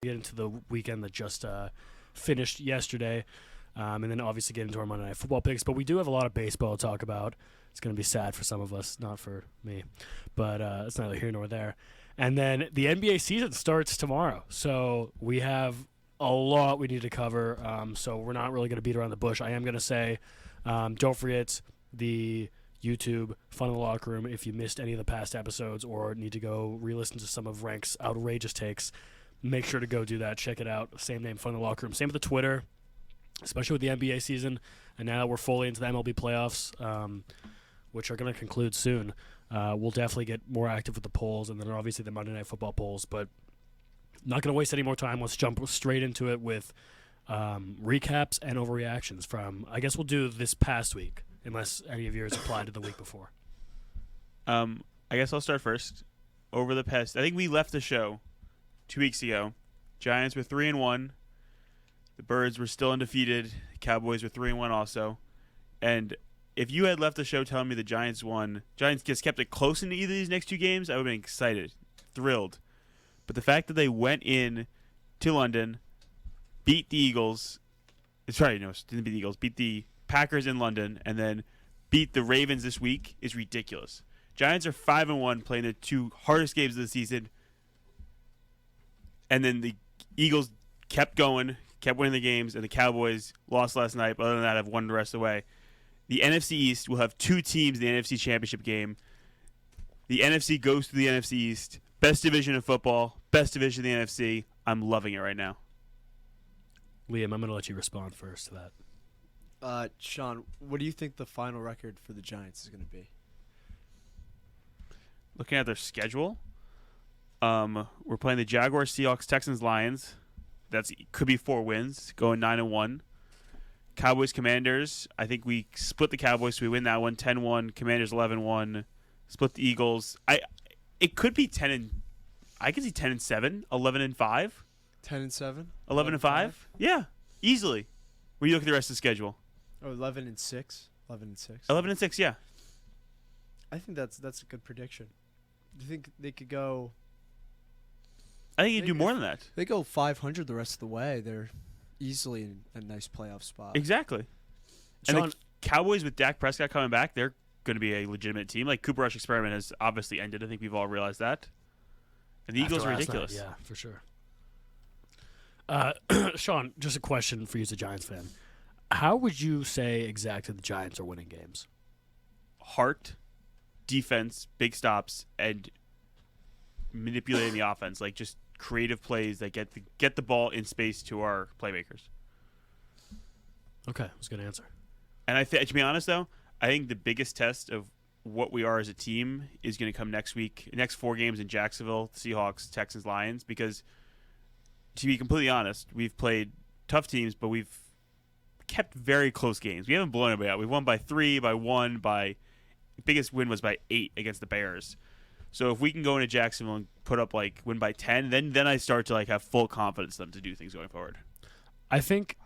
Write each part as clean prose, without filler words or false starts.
get into the weekend that just finished yesterday, and then obviously get into our Monday Night Football picks. But we do have a lot of baseball to talk about. It's going to be sad for some of us, not for me, but it's neither here nor there. And then the NBA season starts tomorrow, so we have a lot we need to cover. So we're not really going to beat around the bush. I am going to say, don't forget the YouTube Fun in the Locker Room. If you missed any of the past episodes or need to go re-listen to some of Rank's outrageous takes, make sure to go do that. Check it out. Same name, Fun in the Locker Room. Same with the Twitter, especially with the NBA season. And now that we're fully into the MLB playoffs, which are going to conclude soon, we'll definitely get more active with the polls, and then obviously the Monday Night Football polls. But not going to waste any more time. Let's jump straight into it with recaps and overreactions from, I guess we'll do this past week, unless any of yours applied to the week before. I guess I'll start first. Over the past, I think we left the show 2 weeks ago. Giants were 3-1. The Birds were still undefeated. Cowboys were 3-1 also. And if you had left the show telling me the Giants won, Giants just kept it close in either of these next two games, I would have been excited, thrilled. But the fact that they went in to London, beat the Eagles, didn't beat the Eagles, beat the Packers in London, and then beat the Ravens this week is ridiculous. Giants are 5-1, playing their two hardest games of the season, and then the Eagles kept going, kept winning the games, and the Cowboys lost last night, but other than that, have won the rest of the way. The NFC East will have two teams in the NFC Championship game. The NFC goes to the NFC East. Best division of football, best division in the NFC. I'm loving it right now. Liam, I'm going to let you respond first to that. Sean, what do you think the final record for the Giants is going to be? Looking at their schedule, we're playing the Jaguars, Seahawks, Texans, Lions. Could be 4 wins, going 9-1. Cowboys, Commanders. I think we split the Cowboys, so we win that one, 10-1. Commanders 11-1. Split the Eagles. It could be 10 I can see 10-7, 11-5. 10-7. 11-5. Yeah, easily. When you look at the rest of the schedule. Oh, 11-6. 11-6. 11-6. Yeah. I think that's a good prediction. Do you think they could go? I think you do more than that. They go 500 the rest of the way. They're easily in a nice playoff spot. Exactly. And the Cowboys with Dak Prescott coming back, they're going to be a legitimate team. Like, Cooper Rush experiment has obviously ended. I think we've all realized that. And the Eagles are ridiculous. Night, yeah, for sure. Sean, just a question for you as a Giants fan. How would you say exactly the Giants are winning games? Heart, defense, big stops, and manipulating the offense. Like, just creative plays that get the ball in space to our playmakers. Okay, that's a good answer. And to be honest, though, I think the biggest test of what we are as a team is going to come next week. Next 4 games in Jacksonville, Seahawks, Texans, Lions. Because, to be completely honest, we've played tough teams, but we've kept very close games. We haven't blown anybody out. We've won by 3, by 1, biggest win was by 8 against the Bears. So if we can go into Jacksonville and put up win by 10, then I start to have full confidence in them to do things going forward. I think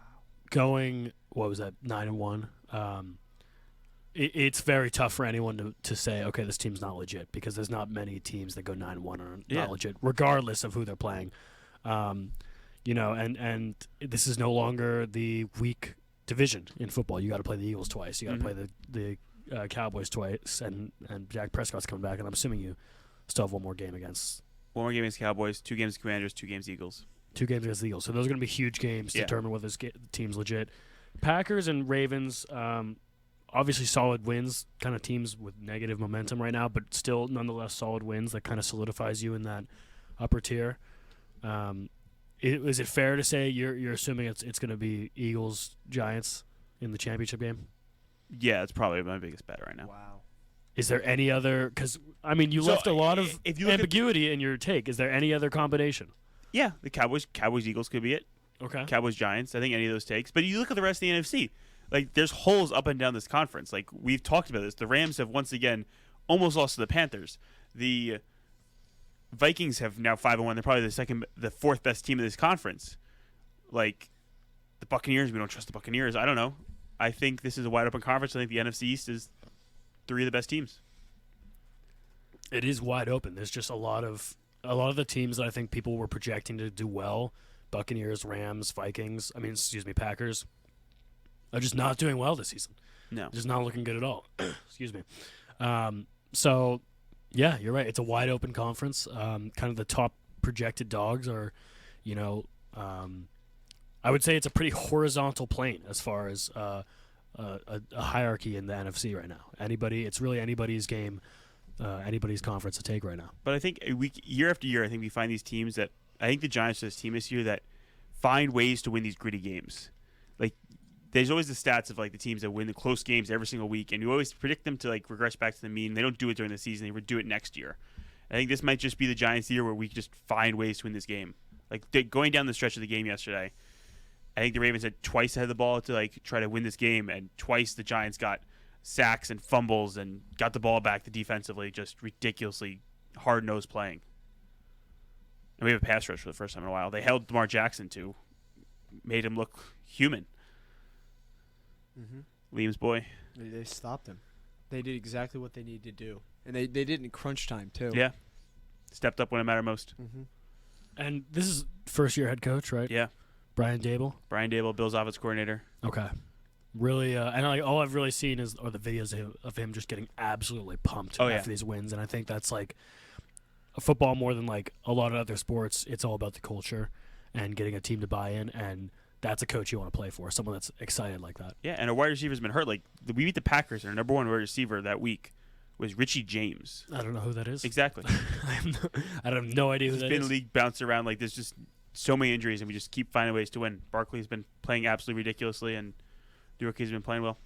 going 9-1. It's very tough for anyone to say, okay, this team's not legit, because there's not many teams that go 9-1 or not legit, regardless of who they're playing. And this is no longer the weak division in football. You got to play the Eagles twice. You got to play the Cowboys twice, and Dak Prescott's coming back, and I'm assuming you still have one more game against Cowboys, 2 games Commanders, 2 games Eagles. 2 games against the Eagles. So those are going to be huge games to determine whether this team's legit. Packers and Ravens, obviously solid wins, kind of teams with negative momentum right now, but still nonetheless solid wins that kind of solidifies you in that upper tier. Is it fair to say you're assuming it's going to be Eagles Giants in the championship game? Yeah, that's probably my biggest bet right now. Wow. Is there any other? Because you left a lot of ambiguity in your take. Is there any other combination? Yeah, the Cowboys Eagles could be it. Okay. Cowboys Giants. I think any of those takes. But you look at the rest of the NFC. There's holes up and down this conference. We've talked about this. The Rams have once again almost lost to the Panthers. The Vikings have now 5-1. They're probably the 4th best team in this conference. The Buccaneers, we don't trust the Buccaneers. I don't know. I think this is a wide open conference. I think the NFC East is 3 of the best teams. It is wide open. There's just a lot of a lot of the teams that I think people were projecting to do well, Buccaneers, Rams, Vikings, Packers, are just not doing well this season. No. Just not looking good at all. Excuse me. So, yeah, you're right. It's a wide open conference. Kind of the top projected dogs are, I would say it's a pretty horizontal plane as far as a hierarchy in the NFC right now. It's really anybody's game, anybody's conference to take right now. But I think year after year, I think we find these teams that I think the Giants are this team this year that find ways to win these gritty games. Like, there's always the stats of like the teams that win the close games every single week, and you always predict them to like regress back to the mean. They don't do it during the season; they would do it next year. I think this might just be the Giants' year where we just find ways to win this game. Like going down the stretch of the game yesterday, I think the Ravens had twice had the ball to like try to win this game, and twice the Giants got sacks and fumbles and got the ball back defensively, just ridiculously hard-nosed playing. And we have a pass rush for the first time in a while. They held Lamar Jackson to, made him look human. Liam's boy. They stopped him. They did exactly what they needed to do. And they did it in crunch time, too. Yeah. Stepped up when it mattered most. And this is first-year head coach, right? Yeah. Brian Dable? Brian Dable, Bills offense coordinator. Okay. Really, and like all I've really seen are the videos of him just getting absolutely pumped after these wins. And I think that's like football more than like a lot of other sports. It's all about the culture and getting a team to buy in, and that's a coach you want to play for, someone that's excited like that. Yeah, and our wide receiver's been hurt. Like we beat the Packers, and our number one wide receiver that week was Richie James. I don't know who that is. Exactly. I have no idea who that is. He's been league bounced around. Like there's just so many injuries, and we just keep finding ways to win. Barkley's been playing absolutely ridiculously, and the rookie's been playing well.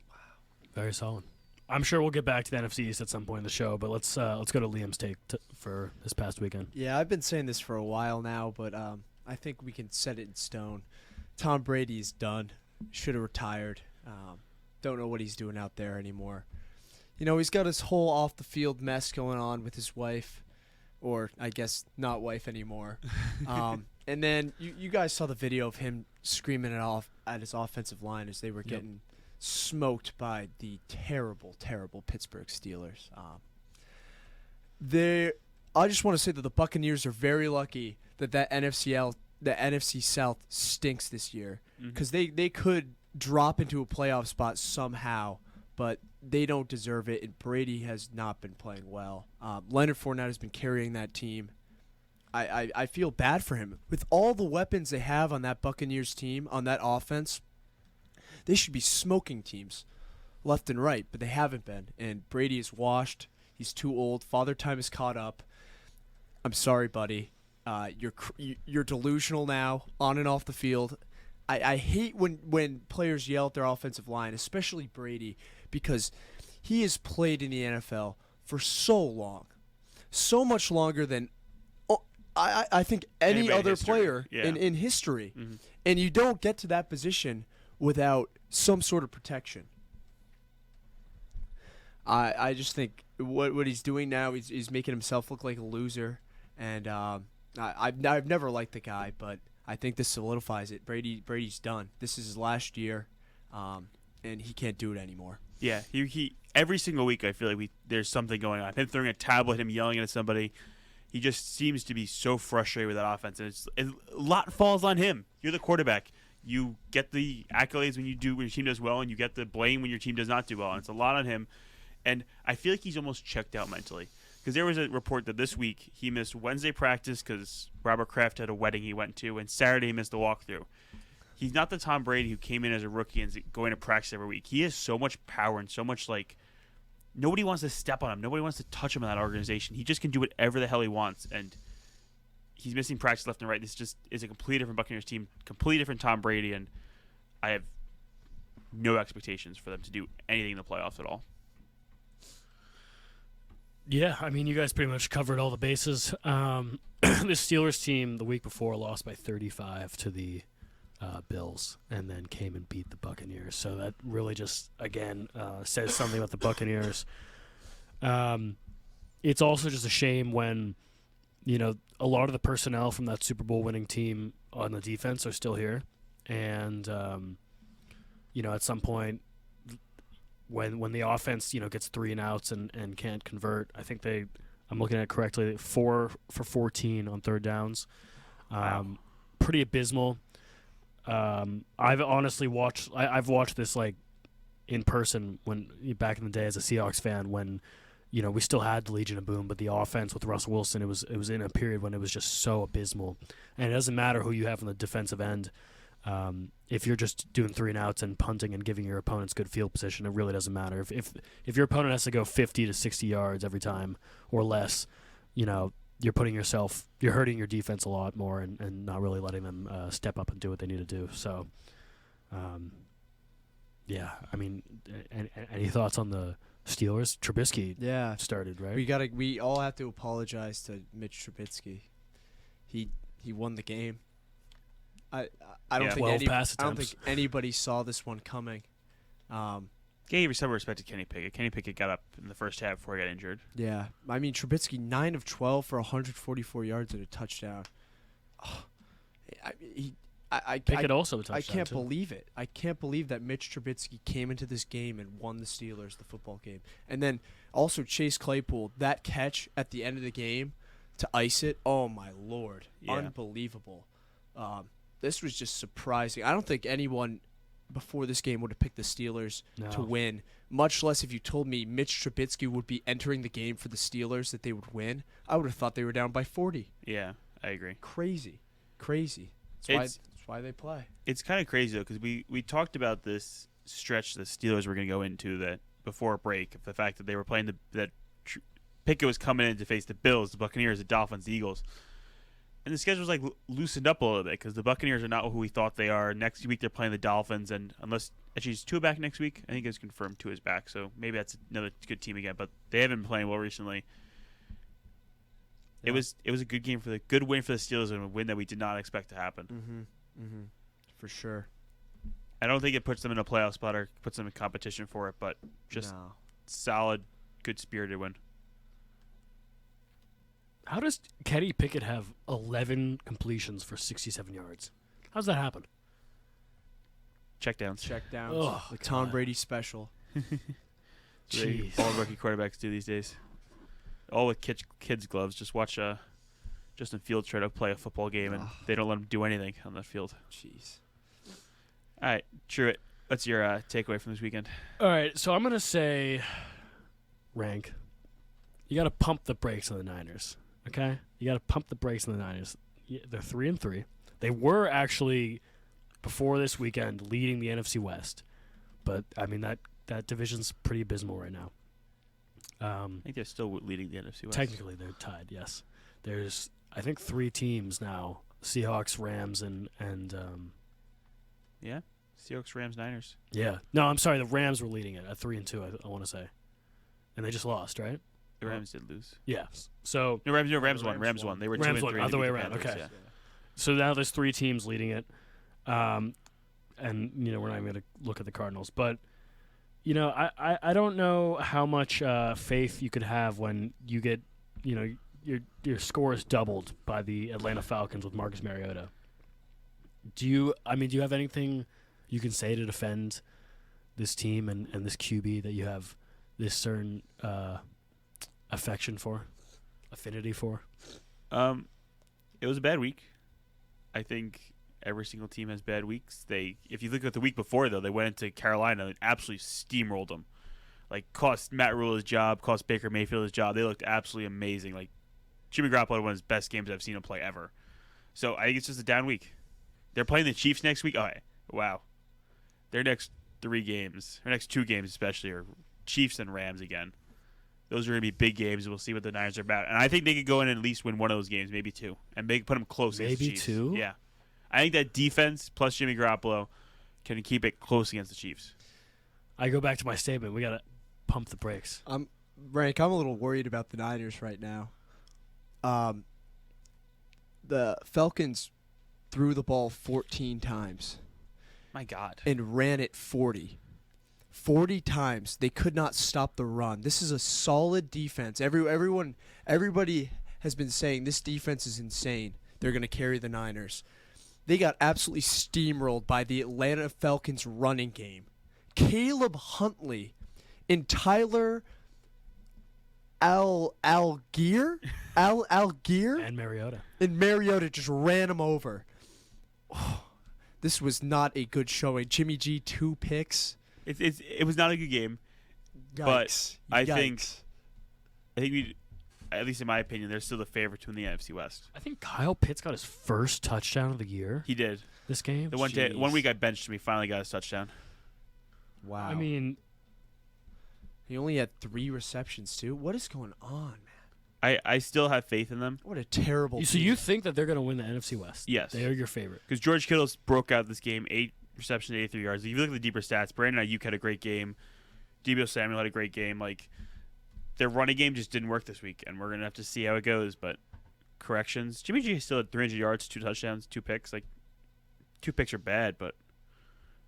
Wow, very solid. I'm sure we'll get back to the NFC East at some point in the show, but let's go to Liam's take for this past weekend. Yeah, I've been saying this for a while now, but I think we can set it in stone. Tom Brady's done. Should have retired. Don't know what he's doing out there anymore. He's got his whole off-the-field mess going on with his wife, or I guess not wife anymore. And then you guys saw the video of him screaming at his offensive line as they were getting smoked by the terrible, terrible Pittsburgh Steelers. I just want to say that the Buccaneers are very lucky that the NFC South stinks this year, because they could drop into a playoff spot somehow, but they don't deserve it, and Brady has not been playing well. Leonard Fournette has been carrying that team. I feel bad for him. With all the weapons they have on that Buccaneers team, on that offense, they should be smoking teams left and right, but they haven't been. And Brady is washed. He's too old. Father Time is caught up. I'm sorry, buddy. You're delusional now, on and off the field. I hate when players yell at their offensive line, especially Brady, because he has played in the NFL for so long, so much longer than I think any other player in history. And you don't get to that position without some sort of protection. I just think what he's doing now, he's making himself look like a loser. And I've never liked the guy, but I think this solidifies it. Brady's done. This is his last year, and he can't do it anymore. Yeah, he every single week I feel like there's something going on. Him throwing a tablet, him yelling at somebody. He just seems to be so frustrated with that offense, and a lot falls on him. You're the quarterback. You get the accolades when your team does well, and you get the blame when your team does not do well. And it's a lot on him, and I feel like he's almost checked out mentally. Because there was a report that this week he missed Wednesday practice because Robert Kraft had a wedding he went to, and Saturday he missed the walkthrough. He's not the Tom Brady who came in as a rookie and is going to practice every week. He has so much power and so much, nobody wants to step on him. Nobody wants to touch him in that organization. He just can do whatever the hell he wants, and he's missing practice left and right. This just is a completely different Buccaneers team, completely different Tom Brady, and I have no expectations for them to do anything in the playoffs at all. Yeah, I mean, you guys pretty much covered all the bases. The Steelers team the week before lost by 35 to the Bills, and then came and beat the Buccaneers. So that really just, again, says something about the Buccaneers. It's also just a shame when, a lot of the personnel from that Super Bowl winning team on the defense are still here. And, at some point, when the offense, gets 3 and outs and can't convert, I think I'm looking at it correctly, 4 for 14 on third downs. Wow. Pretty abysmal. I've honestly watched. I've watched this like in person when back in the day as a Seahawks fan when we still had the Legion of Boom, but the offense with Russell Wilson it was in a period when it was just so abysmal, and it doesn't matter who you have on the defensive end. If you're just doing 3 and outs and punting and giving your opponents good field position, it really doesn't matter. If your opponent has to go 50 to 60 yards every time or less, you're hurting your defense a lot more and not really letting them step up and do what they need to do. So, yeah, I mean, any thoughts on the Steelers? Trubisky started, right? We all have to apologize to Mitch Trubisky. He won the game. I don't think anybody saw this one coming. Gave some respect to Kenny Pickett. Kenny Pickett got up in the first half before he got injured. Yeah, I mean Trubisky 9 of 12 for 144 yards and a touchdown. Pickett also a touchdown. I can't too. believe it. I can't believe that Mitch Trubisky came into this game and won the Steelers the football game. And then also Chase Claypool, that catch at the end of the game to ice it. Oh my Lord, unbelievable. This was just surprising. I don't think anyone before this game would have picked the Steelers to win, much less if you told me Mitch Trubisky would be entering the game for the Steelers that they would win. I would have thought they were down by 40. Yeah, I agree. Crazy. That's why they play. It's kind of crazy, though, because we talked about this stretch the Steelers were going to go into that before a break, the fact that they were playing Pickett was coming in to face the Bills, the Buccaneers, the Dolphins, the Eagles. And the schedule's like loosened up a little bit because the Buccaneers are not who we thought they are. Next week they're playing the Dolphins, and actually is Tua back next week? I think it's confirmed Tua's back, so maybe that's another good team again. But they haven't been playing well recently. Yeah. It was a good win for the Steelers and a win that we did not expect to happen. For sure. I don't think it puts them in a playoff spot or puts them in competition for it, but just solid, good spirited win. How does Kenny Pickett have 11 completions for 67 yards? How does that happen? Checkdowns. Oh, like Tom Brady special. Jeez. All rookie quarterbacks do these days. All with kids' gloves. Just watch Justin Fields try to play a football game, and they don't let him do anything on that field. Jeez. All right, Truett, what's your takeaway from this weekend? All right, so I'm going to say, rank. You got to pump the brakes on the Niners. Okay, you got to pump the brakes on the Niners. They're 3-3. They were actually before this weekend leading the NFC West, but I mean that division's pretty abysmal right now. I think they're still leading the NFC West. Technically, they're tied. Yes, there's I think 3 teams now: Seahawks, Rams, and yeah, Seahawks, Rams, Niners. Yeah, no, I'm sorry. The Rams were leading it at 3-2. I want to say, and they just lost, right? The Rams did lose. Yeah. So Rams won. They were 2-3. Other way around. Okay. Yeah. So now there's 3 teams leading it, and we're not even going to look at the Cardinals, but I don't know how much faith you could have when you get your score is doubled by the Atlanta Falcons with Marcus Mariota. Do you have anything you can say to defend this team and this QB that you have this certain affinity for? It was a bad week. I think every single team has bad weeks. If you look at the week before, though, they went into Carolina and absolutely steamrolled them. Like, cost Matt Rule his job, cost Baker Mayfield his job. They looked absolutely amazing. Like, Jimmy Garoppolo had one of his best games I've seen him play ever. So I think it's just a down week. They're playing the Chiefs next week. Oh, wow. Their next 2 games especially, are Chiefs and Rams again. Those are going to be big games. We'll see what the Niners are about. And I think they could go in and at least win one of those games, maybe 2, and put them close against the Chiefs. Maybe 2? Yeah. I think that defense plus Jimmy Garoppolo can keep it close against the Chiefs. I go back to my statement. We got to pump the brakes. I'm a little worried about the Niners right now. The Falcons threw the ball 14 times. My God. And ran it 40. 40 times. They could not stop the run. This is a solid defense. Everybody has been saying this defense is insane. They're going to carry the Niners. They got absolutely steamrolled by the Atlanta Falcons running game. Caleb Huntley and Tyler Algier, And Mariota. and Mariota just ran him over. Oh, this was not a good showing. Jimmy G 2 picks. It was not a good game. Yikes. But I Yikes. think we, at least in my opinion, they're still the favorite to win the NFC West. I think Kyle Pitts got his first touchdown of the year He did. this game. The one Jeez. week I benched him, he finally got his touchdown. Wow. I mean, he only had 3 receptions too. What is going on, man? I still have faith in them What a terrible. so team. you think that they're going to win the NFC West? Yes. They are your favorite. because George Kittle broke out this game, 8 receptions, 83 yards. If you look at the deeper stats, Brandon Ayuk had a great game. Deebo Samuel had a great game. Like, their running game just didn't work this week, and we're gonna have to see how it goes. But corrections, Jimmy G still had 300 yards, 2 touchdowns, 2 picks. Like, 2 picks are bad, but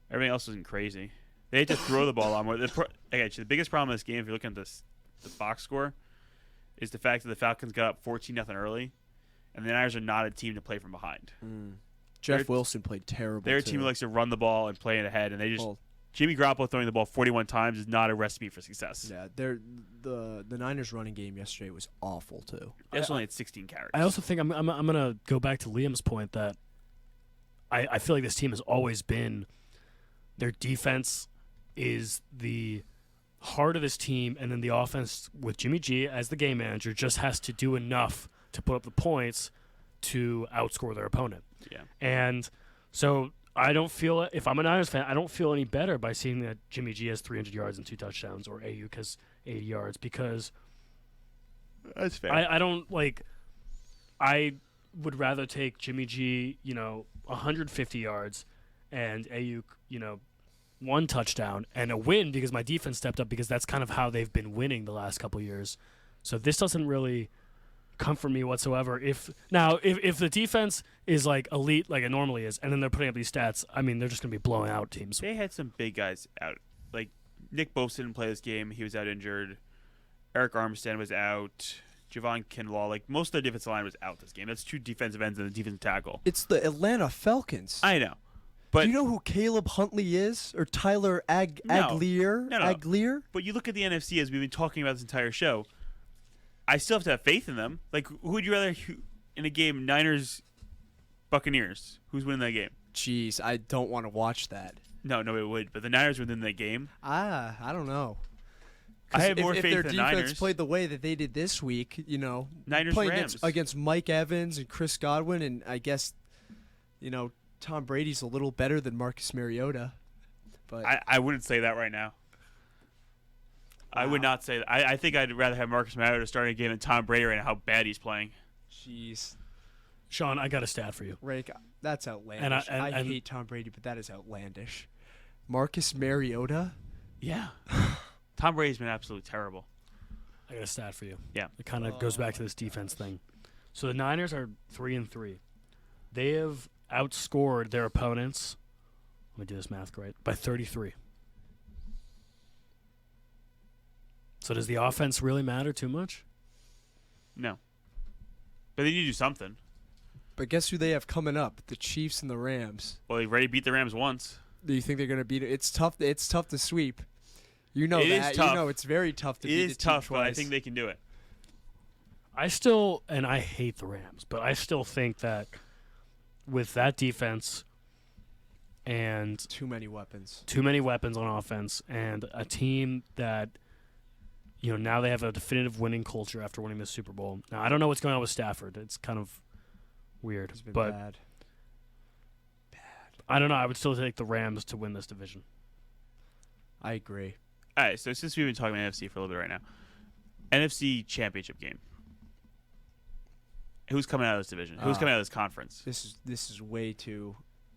everything else isn't crazy. They had to throw the ball a lot more. The biggest problem in this game, if you're looking at the box score, is the fact that the Falcons got up 14-0 early, and the Niners are not a team to play from behind. Jeff Wilson played terrible. They're a too. team who likes to run the ball and play it ahead, and they just Well, Jimmy Garoppolo throwing the ball 41 times is not a recipe for success. yeah, the Niners running game yesterday was awful too. That's only at 16 carries. I also think I'm going to go back to Liam's point that I feel like this team has always been their defense is the heart of this team, and then the offense with Jimmy G as the game manager just has to do enough to put up the points to outscore their opponent. Yeah. And so I don't feel, if I'm a Niners fan, I don't feel any better by seeing that Jimmy G has 300 yards and 2 touchdowns or Ayuk has 80 yards because That's fair. I don't like. I would rather take Jimmy G, 150 yards, and Ayuk, 1 touchdown and a win because my defense stepped up because that's kind of how they've been winning the last couple years. So this doesn't really comfort me whatsoever. If the defense is like elite like it normally is, and then they're putting up these stats, I mean they're just gonna be blowing out teams. They had some big guys out. Like, Nick Bosa didn't play this game. He was out injured. Eric Armstead was out. Javon Kinlaw. Like, most of their defensive line was out this game. That's 2 defensive ends and a defensive tackle. It's the Atlanta Falcons. I know. But do you know who Caleb Huntley is, or Tyler Aglier? No. Aglier? But you look at the NFC, as we've been talking about this entire show, I still have to have faith in them. Like, who would you rather in a game, Niners, Buccaneers? Who's winning that game? Jeez, I don't want to watch that. No, it would. But the Niners would win that game. I don't know. I have more if faith their in the defense Niners. played the way that they did this week, Niners, playing Rams. against Mike Evans and Chris Godwin, and I guess, Tom Brady's a little better than Marcus Mariota. But I wouldn't say that right now. I would Wow. not say that. I think I'd rather have Marcus Mariota starting a game than Tom Brady right now, how bad he's playing. jeez, Sean, I got a stat for you. Rick, that's outlandish. And I hate Tom Brady, but that is outlandish. Marcus Mariota? Yeah. Tom Brady's been absolutely terrible. I got a stat for you. Yeah. It kind of goes back to this defense thing. So the Niners are 3-3. They have outscored their opponents. Let me do this math right. By 33. So does the offense really matter too much? No. But they need to do something. But guess who they have coming up? The Chiefs and the Rams. Well, they've already beat the Rams once. Do you think they're going to beat it? It's tough. It's tough to sweep. You know It is that. tough. You know it's very tough to It beat is a team tough, but I twice. think they can do it. I still, and I hate the Rams, but I still think that with that defense and too many weapons. too many weapons on offense and a team that, now they have a definitive winning culture after winning the Super Bowl. Now, I don't know what's going on with Stafford. It's kind of weird. It's been But bad. I don't know. I would still take the Rams to win this division. I agree. All right, so since we've been talking about NFC for a little bit right now, NFC Championship game. Who's coming out of this division? Who's coming out of this conference? This is way too.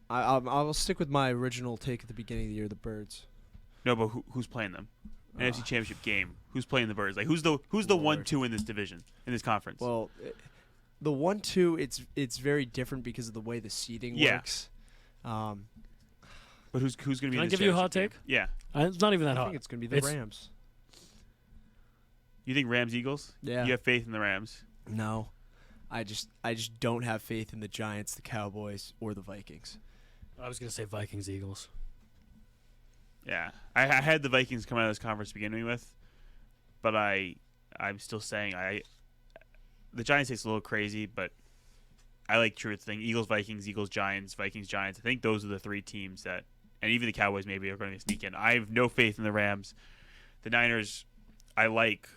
I'll stick with my original take at the beginning of the year. The Birds. No, but who's playing them? NFC Championship game. Who's playing the Birds? Like, who's the 1-2 in this division, in this conference? Well, the 1-2 it's very different because of the way the seeding works. But who's going to be? Can in I this give you a hot championship take? game? Yeah. It's not even that I hot. think it's going to be the It's- Rams. You think Rams Eagles? Yeah. You have faith in the Rams? No, I just don't have faith in the Giants, the Cowboys, or the Vikings. I was going to say Vikings, Eagles. Yeah. I had the Vikings come out of this conference beginning with, but I I'm still saying the Giants takes a little crazy, but I like truth thing. Eagles, Vikings, Eagles, Giants, Vikings, Giants. I think those are the three teams that, and even the Cowboys maybe are going to sneak in. I have no faith in the Rams. The Niners, I like.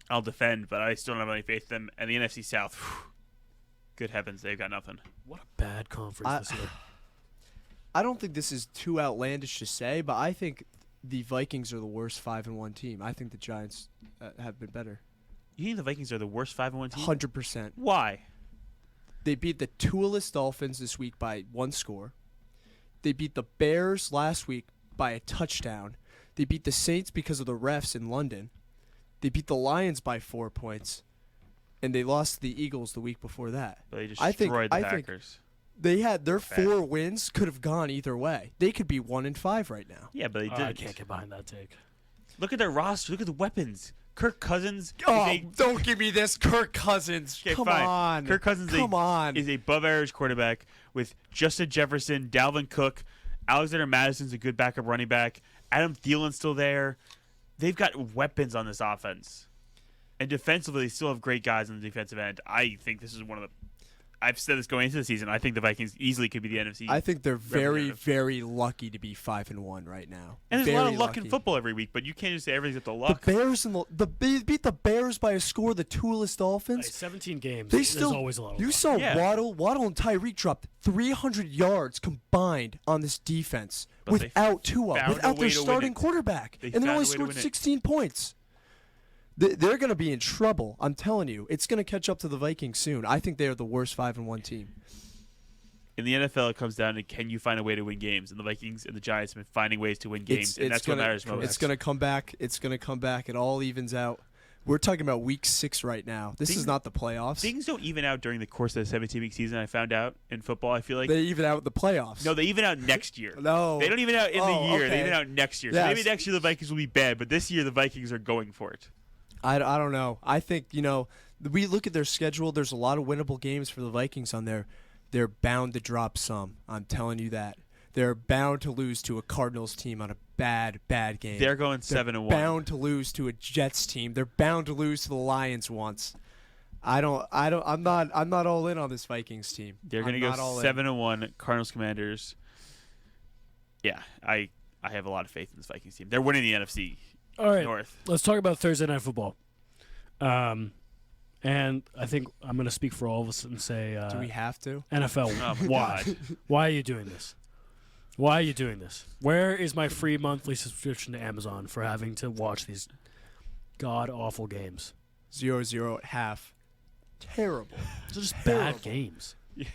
I'll defend, but I still don't have any faith in them. And the NFC South, good heavens, they've got nothing. What a bad conference this year. I don't think this is too outlandish to say, but I think the Vikings are the worst 5-1 team. I think the Giants have been better. You think the Vikings are the worst 5-1 team? 100%. Why? They beat the Tualist Dolphins this week by 1 score. They beat the Bears last week by a touchdown. They beat the Saints because of the refs in London. They beat the Lions by 4 points. And they lost to the Eagles the week before that. But they destroyed the Packers. They had their 4 wins could have gone either way. They could be 1-5 right now. Yeah, but they didn't. I can't get behind that take. Look at their roster. Look at the weapons. Kirk Cousins. Don't give me this, Kirk Cousins. Okay, Come fine. on. Kirk Cousins is a above-average quarterback with Justin Jefferson, Dalvin Cook, Alexander Madison's a good backup running back. Adam Thielen's still there. They've got weapons on this offense. And defensively, they still have great guys on the defensive end. I think this is one of the... I've said this going into the season. I think the Vikings easily could be the NFC. I think they're very, very lucky to be 5-1 right now. And there's very a lot of luck lucky. in football every week, but you can't just say everything's at the luck. The Bears and they beat the Bears by a score. The Tualist Dolphins. 17 games. There's always a lot of You luck. saw Yeah. Waddle and Tyreek dropped 300 yards combined on this defense But they without Tua, found a without way their to win starting it. quarterback, They and they found only a way to scored win it. 16 points. They're going to be in trouble. I'm telling you, it's going to catch up to the Vikings soon. I think they are the worst 5-1 team. In the NFL, it comes down to can you find a way to win games? And the Vikings and the Giants have been finding ways to win games, and that's what matters most. It's going to come back. It's going to come back. It all evens out. We're talking about week 6 right now. This is not the playoffs. Things don't even out during the course of the 17-week season. I found out in football. I feel like They even out the playoffs. no, they even out next year. No. They don't even out in the year. Okay. They even out next year. Yes. So maybe next year the Vikings will be bad, but this year the Vikings are going for it. I don't know. I think, we look at their schedule. There's a lot of winnable games for the Vikings on there. They're bound to drop some. I'm telling you that. They're bound to lose to a Cardinals team on a bad game. They're going 7-1. Bound to lose to a Jets team. They're bound to lose to the Lions once. I'm not all in on this Vikings team. They're going to go 7-1. Cardinals, Commanders. Yeah, I have a lot of faith in this Vikings team. They're winning the NFC All right, North. let's talk about Thursday Night Football. And I think I'm going to speak for all of us and say Do we have to? NFL, Oh, my why? God. Why are you doing this? Why are you doing this? Where is my free monthly subscription to Amazon for having to watch these god-awful games? 0-0 at half. Terrible. These are just Terrible. bad games. The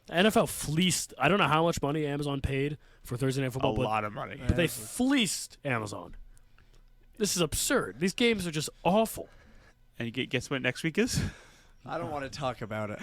NFL fleeced. I don't know how much money Amazon paid for Thursday Night A Football, lot of money. but they fleeced Amazon. This is absurd. These games are just awful. And guess what next week is? I don't want to talk about it.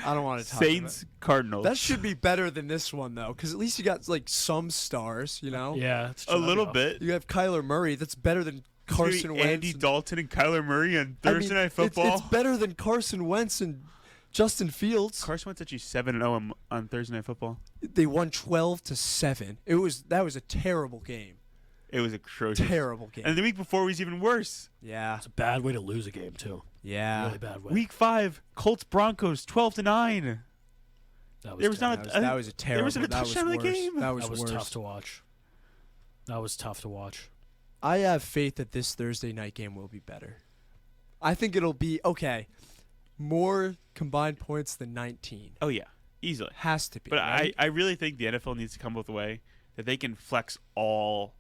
Saints, Cardinals. That should be better than this one, though, because at least you got some stars, Yeah, it's a little bit. You have Kyler Murray. That's better than Carson Wentz. Andy Dalton and Kyler Murray on Thursday Night It's Football. better than Carson Wentz and Justin Fields. Carson Wentz actually 7-0 on Thursday Night Football. They won 12-7. That was a terrible game. It was atrocious. Terrible game. And the week before was even worse. Yeah. It's a bad way to lose a game, too. Yeah. Really bad way. Week 5, Colts Broncos 12-9. That was There was terrible. not That was a terrible. There wasn't a touchdown in the worse. game. That was That was worse. tough to watch. That was tough to watch. I have faith that this Thursday night game will be better. I think it'll be okay. More combined points than 19. Oh yeah, easily. Has to be. But right? I really think the NFL needs to come up with a way that they can flex all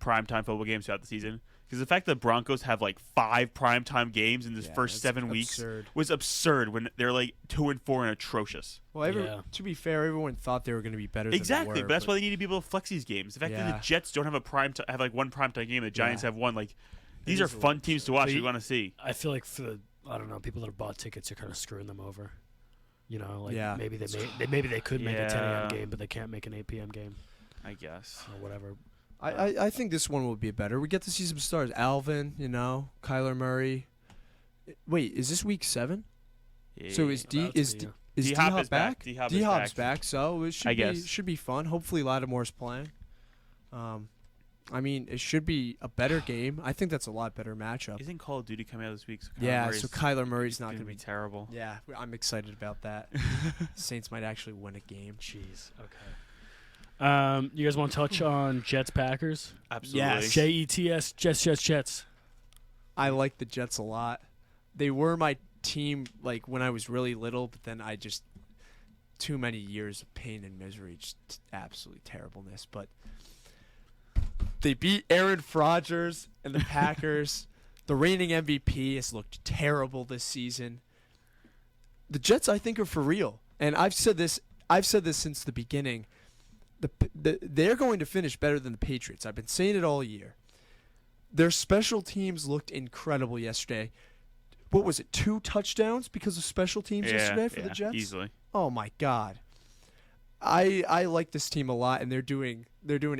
primetime football games throughout the season. Because the fact that Broncos have 5 primetime games in this first that's 7 weeks absurd. was absurd when they're 2-4 and atrocious. Well, Yeah. to be fair, everyone thought they were going to be better. Exactly, than they were, but that's why they need to be able to flex these games. The fact that Yeah. the Jets don't have a have one primetime game, the Giants Yeah. have one. These are is a fun little teams to watch. But We want to see. I feel like for I don't know, people that have bought tickets are kind of screwing them over. Yeah. maybe they could make a 10 Yeah. a.m. game, but they can't make an 8 p.m. game I guess. or whatever. I think this one will be better. We get to see some stars. Alvin, Kyler Murray. Wait, is this week 7? So is About to be, is D-Hop D-Hop is back. back? D-Hop is D-Hop's back. back, so it I guess. should be fun. Hopefully Lattimore's playing. I mean, it should be a better game. I think that's a lot better matchup. Isn't Call of Duty coming out this week? So Kyler Murray's not going to be be terrible. Yeah, I'm excited about that. Saints might actually win a game. Jeez. Okay. You guys want to touch on Jets-Packers? Absolutely. Yes. Jets, Jets. I like the Jets a lot. They were my team like when I was really little, but then I just too many years of pain and misery, just absolutely terribleness. But they beat Aaron Rodgers and the Packers. The reigning MVP has looked terrible this season. The Jets, I think, are for real, and I've said this since the beginning. They're going to finish better than the Patriots. I've been saying it all year. Their special teams looked incredible yesterday. What was it, 2 touchdowns because of special teams yesterday for the Jets? Easily. Oh my God. I like this team a lot, and they're doing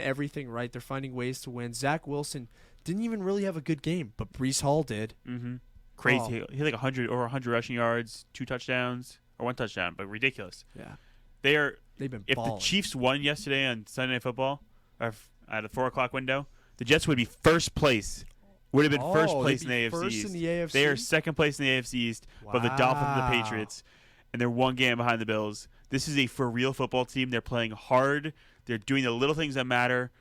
everything right. They're finding ways to win. Zach Wilson didn't even really have a good game, but Breece Hall did. Mm-hmm. Crazy. He had like 100 rushing yards, 2 touchdowns, or 1 touchdown, but ridiculous. Yeah. They've been if balling. the Chiefs won yesterday on Sunday Night Football, or at a 4:00 window, the Jets would be first place. Would have been first place in the AFC first East. in the AFC? They are second place in the AFC East, but the Dolphins and the Patriots, and they're 1 game behind the Bills. This is a for real football team. They're playing hard. They're doing the little things that matter.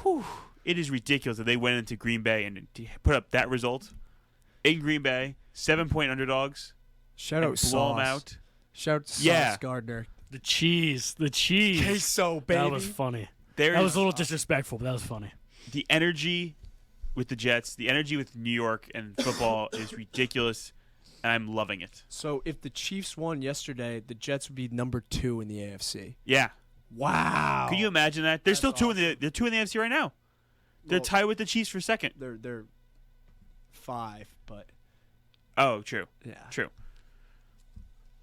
Whew. It is ridiculous that they went into Green Bay and put up that result in Green Bay. 7-point underdogs. Shout out Sauce. Blow them out. Shout out to Sauce Gardner. The cheese. Queso, baby. That was funny. That was a little disrespectful, but that was funny. The energy with the Jets, the energy with New York and football is ridiculous, and I'm loving it. So if the Chiefs won yesterday, the Jets would be number 2 in the AFC. Yeah. Wow. Can you imagine that? They're still awesome. they're 2 in the AFC right now. They're tied with the Chiefs for second. They're 5, but Oh, true. yeah. True.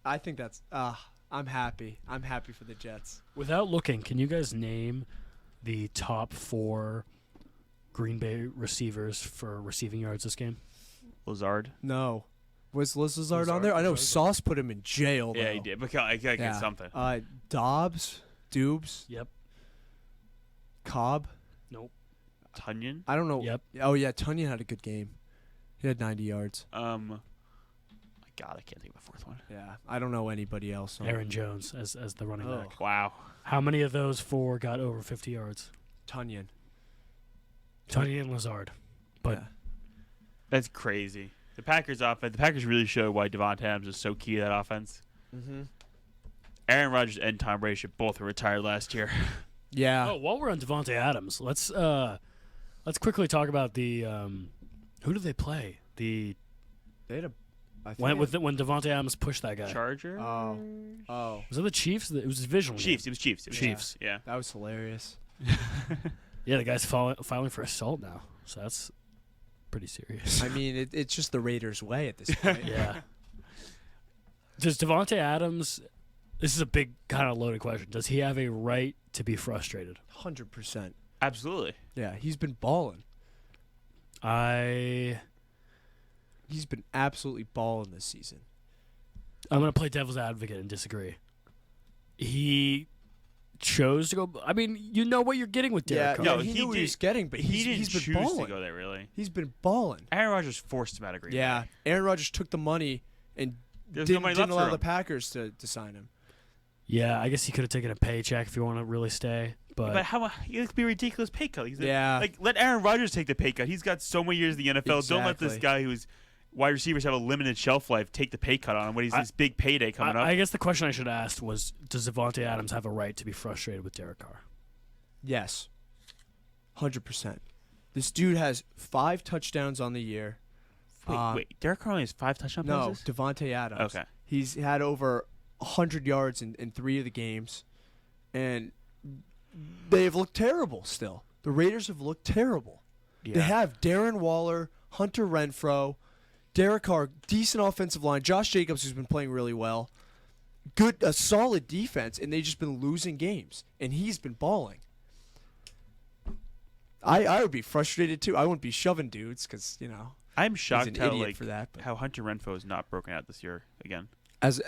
I think that's I'm happy. I'm happy for the Jets. Without looking, can you guys name the top 4 Green Bay receivers for receiving yards this game? Lazard. No. Was Lazard on there? I know Sauce put him in jail, though. Yeah, he did. But I gotta get something. Dubes, Yep. Cobb. Nope. Tunyon. I don't know. Yep. Oh, yeah, Tunyon had a good game. He had 90 yards. My God, I can't think of a 4th one. Yeah, I don't know anybody else. Aaron Jones as the running back. Wow. How many of those 4 got over 50 yards? Tunyon. Tony and Lazard. But yeah. That's crazy. The Packers offense. The Packers really showed why Devontae Adams is so key to that offense. Mm-hmm. Aaron Rodgers and Tom Brady should both were retired last year. Yeah. oh, while we're on Devontae Adams, let's quickly talk about the who did they play? They had When Devontae Adams pushed that guy. Charger. Oh. Was it the Chiefs? It was divisional. Chiefs. It was Chiefs. Chiefs. Yeah. That was hilarious. Yeah, the guy's filing for assault now, so that's pretty serious. I mean, it's just the Raiders' way at this point. Yeah. Does Devontae Adams? This is a big kind of loaded question. Does he have a right to be frustrated? 100%. Absolutely. Yeah, he's been balling. He's been absolutely balling this season. I'm going to play devil's advocate and disagree. He chose to go. I mean, you know what you're getting with Derek Carr. no, he knew what he was getting, but he didn't he's been choose balling. to go there. Really, He's been balling. Aaron Rodgers forced him out of Green Yeah, Bay. Aaron Rodgers took the money and There's no money didn't left allow for the him. Packers to sign him. Yeah, I guess he could have taken a paycheck if you want to really stay. But how it could be a ridiculous pay cut. Yeah. Like let Aaron Rodgers take the pay cut. He's got so many years in the NFL. Don't let this Exactly. guy who's wide receivers have a limited shelf life take the pay cut on him when he's this big payday coming up. I guess the question I should have asked was, does Devontae Adams have a right to be frustrated with Derek Carr? Yes. 100%. This dude has 5 touchdowns on the year. Wait, Derek Carr only has 5 touchdown No, passes? Devontae Adams. Okay. He's had over 100 yards in 3 of the games. And they have looked terrible still. The Raiders have looked terrible. Yeah. They have Darren Waller, Hunter Renfrow, Derek Carr, decent offensive line, Josh Jacobs, who's been playing really well, a solid defense, and they've just been losing games. And he's been balling. I would be frustrated too. I wouldn't be shoving dudes because, I'm he's shocked an how idiot for that. But how Hunter Renfrow is not broken out this year again. as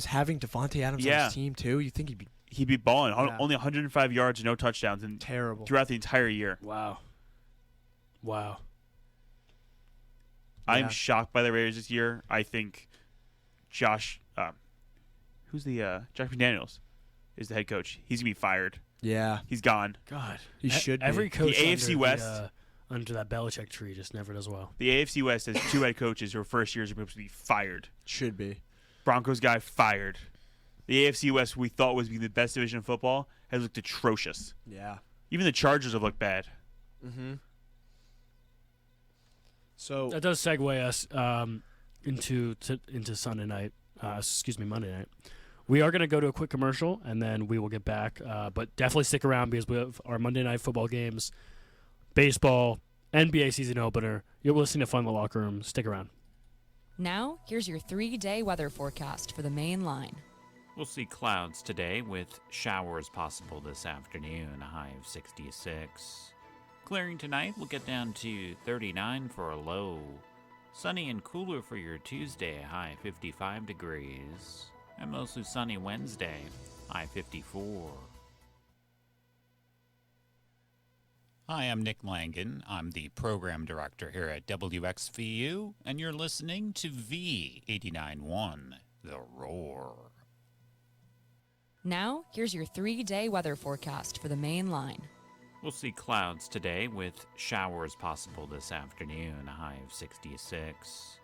having Devontae Adams on Yeah. his team too, you think he'd be he'd be balling. Yeah. Only 105 yards, no touchdowns, and Terrible. throughout the entire year. Wow. I'm Yeah. shocked by the Raiders this year. I think Josh McDaniels is the head coach. He's gonna be fired. Yeah. He's gone. God. He should be. Every coach AFC under West- under that Belichick tree just never does well. The AFC West has 2 head coaches who are first years are supposed to be fired. Should be. Broncos guy fired. The AFC West we thought was the best division of football has looked atrocious. Yeah. Even the Chargers have looked bad. Mm-hmm. So That does segue us into Sunday night. Monday night. We are going to go to a quick commercial, and then we will get back. But definitely stick around because we have our Monday night football games, baseball, NBA season opener. You're listening to Fun in the Locker Room. Stick around. Now, here's your 3-day weather forecast for the main line. We'll see clouds today with showers possible this afternoon, a high of 66. Clearing tonight, we'll get down to 39 for a low. Sunny and cooler for your Tuesday, high 55 degrees. And mostly sunny Wednesday, high 54. Hi, I'm Nick Langan. I'm the program director here at WXVU, and you're listening to V89.1, The Roar. Now, here's your 3-day weather forecast for the main line. We'll see clouds today with showers possible this afternoon, a high of 66.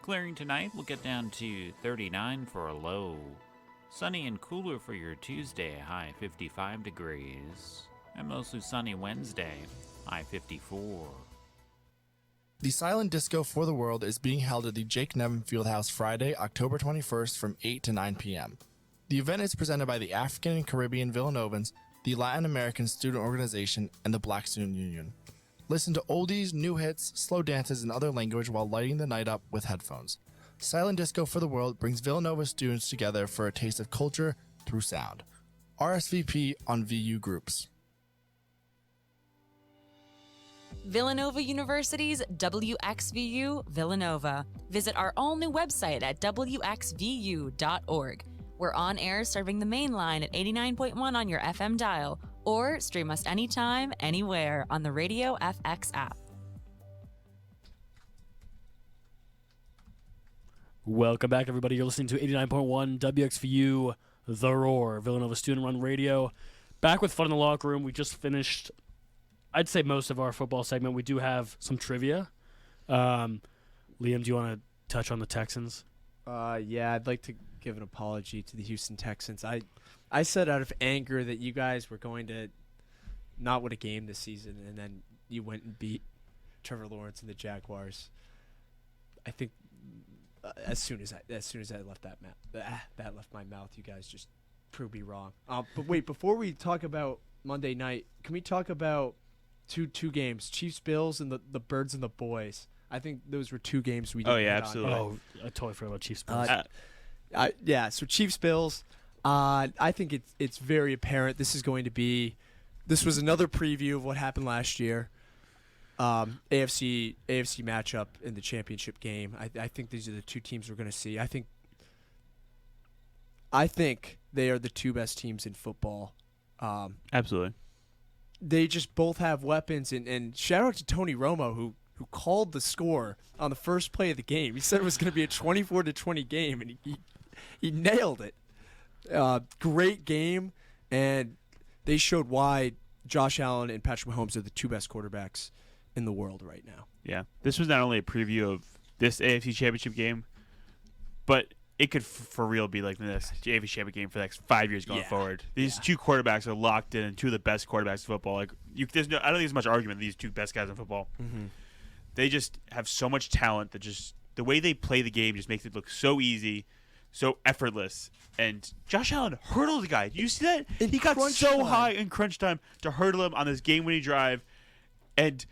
Clearing tonight, we'll get down to 39 for a low. Sunny and cooler for your Tuesday, high 55 degrees. And mostly sunny Wednesday, high 54. The Silent Disco for the World is being held at the Jake Nevin Fieldhouse Friday, October 21st from 8 to 9 p.m. The event is presented by the African and Caribbean Villanovans, the Latin American Student Organization, and the Black Student Union. Listen to oldies, new hits, slow dances, and other language while lighting the night up with headphones. Silent Disco for the World brings Villanova students together for a taste of culture through sound. RSVP on VU Groups. Villanova University's WXVU Villanova. Visit our all-new website at wxvu.org. We're on air serving the main line at 89.1 on your FM dial, or stream us anytime, anywhere on the Radio FX app. Welcome back, everybody. You're listening to 89.1 WXVU, The Roar, Villanova Student-Run Radio. Back with Fun in the Locker Room. We just finished, I'd say, most of our football segment. We do have some trivia. Liam, do you want to touch on the Texans? Yeah, I'd like to give an apology to the Houston Texans. I said out of anger that you guys were going to not win a game this season, and then you went and beat Trevor Lawrence and the Jaguars. I think as soon as I left that left my mouth, you guys just proved me wrong. But wait, before we talk about Monday night, can we talk about two games, Chiefs Bills and the Birds and the Boys? I think those were 2 games we didn't Oh, yeah, hit on. absolutely. Oh, I totally forgot about Chiefs. Bills. Yeah, so Chiefs Bills. I think it's very apparent this was another preview of what happened last year. AFC matchup in the championship game. I think these are the 2 teams we're going to see. I think they are the 2 best teams in football. Absolutely. They just both have weapons, and shout out to Tony Romo who called the score on the first play of the game. He said it was going to be a 24-20 game, and he nailed it. Great game, and they showed why Josh Allen and Patrick Mahomes are the 2 best quarterbacks in the world right now. Yeah. This was not only a preview of this AFC Championship game, but it could for real be like the next AFC Championship game for the next 5 years going forward. These 2 quarterbacks are locked in, and 2 of the best quarterbacks in football. Like I don't think there's much argument that these 2 best guys in football. Mm-hmm. They just have so much talent that just the way they play the game just makes it look so easy, so effortless. And Josh Allen hurdled the guy. Do you see that? He got so high in crunch time to hurdle him on this game-winning drive. And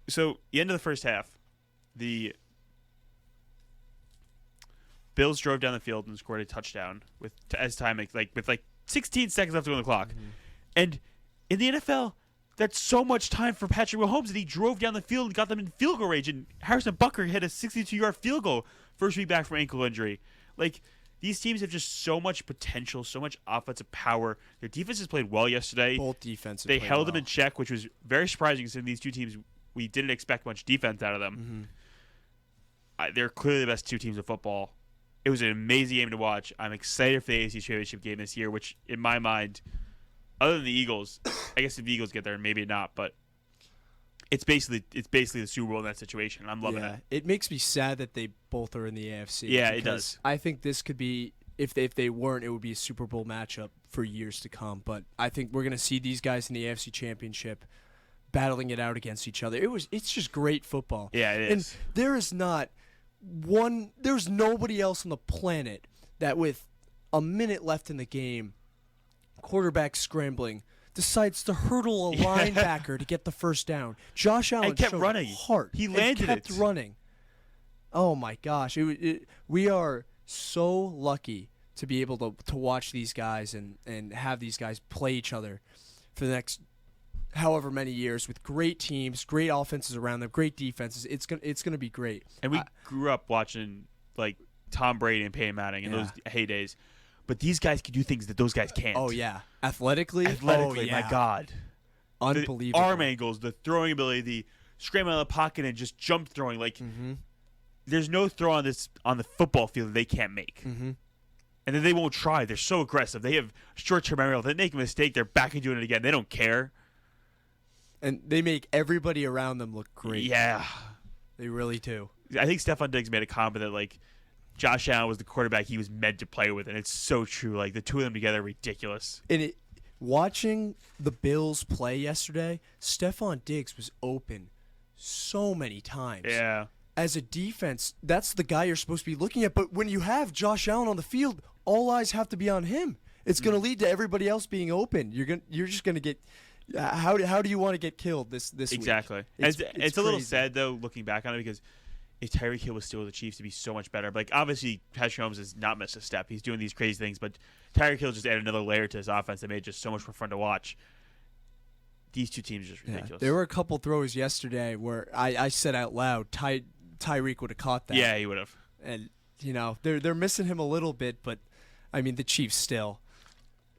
so the end of the first half, the Bills drove down the field and scored a touchdown with 16 seconds left on the clock. Mm-hmm. And in the NFL, that's so much time for Patrick Mahomes that he drove down the field and got them in field goal range. And Harrison Butker hit a 62-yard field goal first week back from ankle injury. Like, these teams have just so much potential, so much offensive power. Their defenses played well yesterday. Both defenses. They played held well. them in check, which was very surprising because in these two teams, we didn't expect much defense out of them. They're clearly the best two teams of football. It was an amazing game to watch. I'm excited for the AFC Championship game this year, which, in my mind, other than the Eagles, I guess if the Eagles get there, maybe not, but it's basically the Super Bowl in that situation. I'm loving it. It makes me sad that they both are in the AFC. Yeah, it does. I think this could be, if they weren't, it would be a Super Bowl matchup for years to come. But I think we're going to see these guys in the AFC Championship battling it out against each other. It's just great football. Yeah, it is. And there's nobody else on the planet that with a minute left in the game, quarterback scrambling, decides to hurdle a linebacker to get the first down. Josh Allen and kept showed running. Heart. He landed and kept it. running. Oh my gosh! We are so lucky to be able to watch these guys and have these guys play each other for the next however many years with great teams, great offenses around them, great defenses. It's gonna be great. And we grew up watching like Tom Brady and Peyton Manning in those heydays. But these guys can do things that those guys can't. Oh yeah, athletically, my God, unbelievable. The arm angles, the throwing ability, the scrambling out of the pocket and just jump throwing. Like, there's no throw on the football field that they can't make. And then they won't try. They're so aggressive. They have short-term memory. If they make a mistake, they're back and doing it again. They don't care. And they make everybody around them look great. Yeah, they really do. I think Stephon Diggs made a comment that like Josh Allen was the quarterback he was meant to play with, and it's so true. Like the two of them together are ridiculous. And watching the Bills play yesterday, Stephon Diggs was open so many times. Yeah. As a defense, that's the guy you're supposed to be looking at. But when you have Josh Allen on the field, all eyes have to be on him. It's going to lead to everybody else being open. You're just going to get. How do you want to get killed this exactly? week? It's a little sad though looking back on it because if Tyreek Hill was still with the Chiefs, to be so much better. But like obviously, Patrick Mahomes has not missed a step. He's doing these crazy things, but Tyreek Hill just added another layer to his offense that made it just so much more fun to watch. These two teams are just ridiculous. There were a couple throws yesterday where I said out loud, Tyreek would have caught that. Yeah, he would have. And they're missing him a little bit, but I mean the Chiefs still.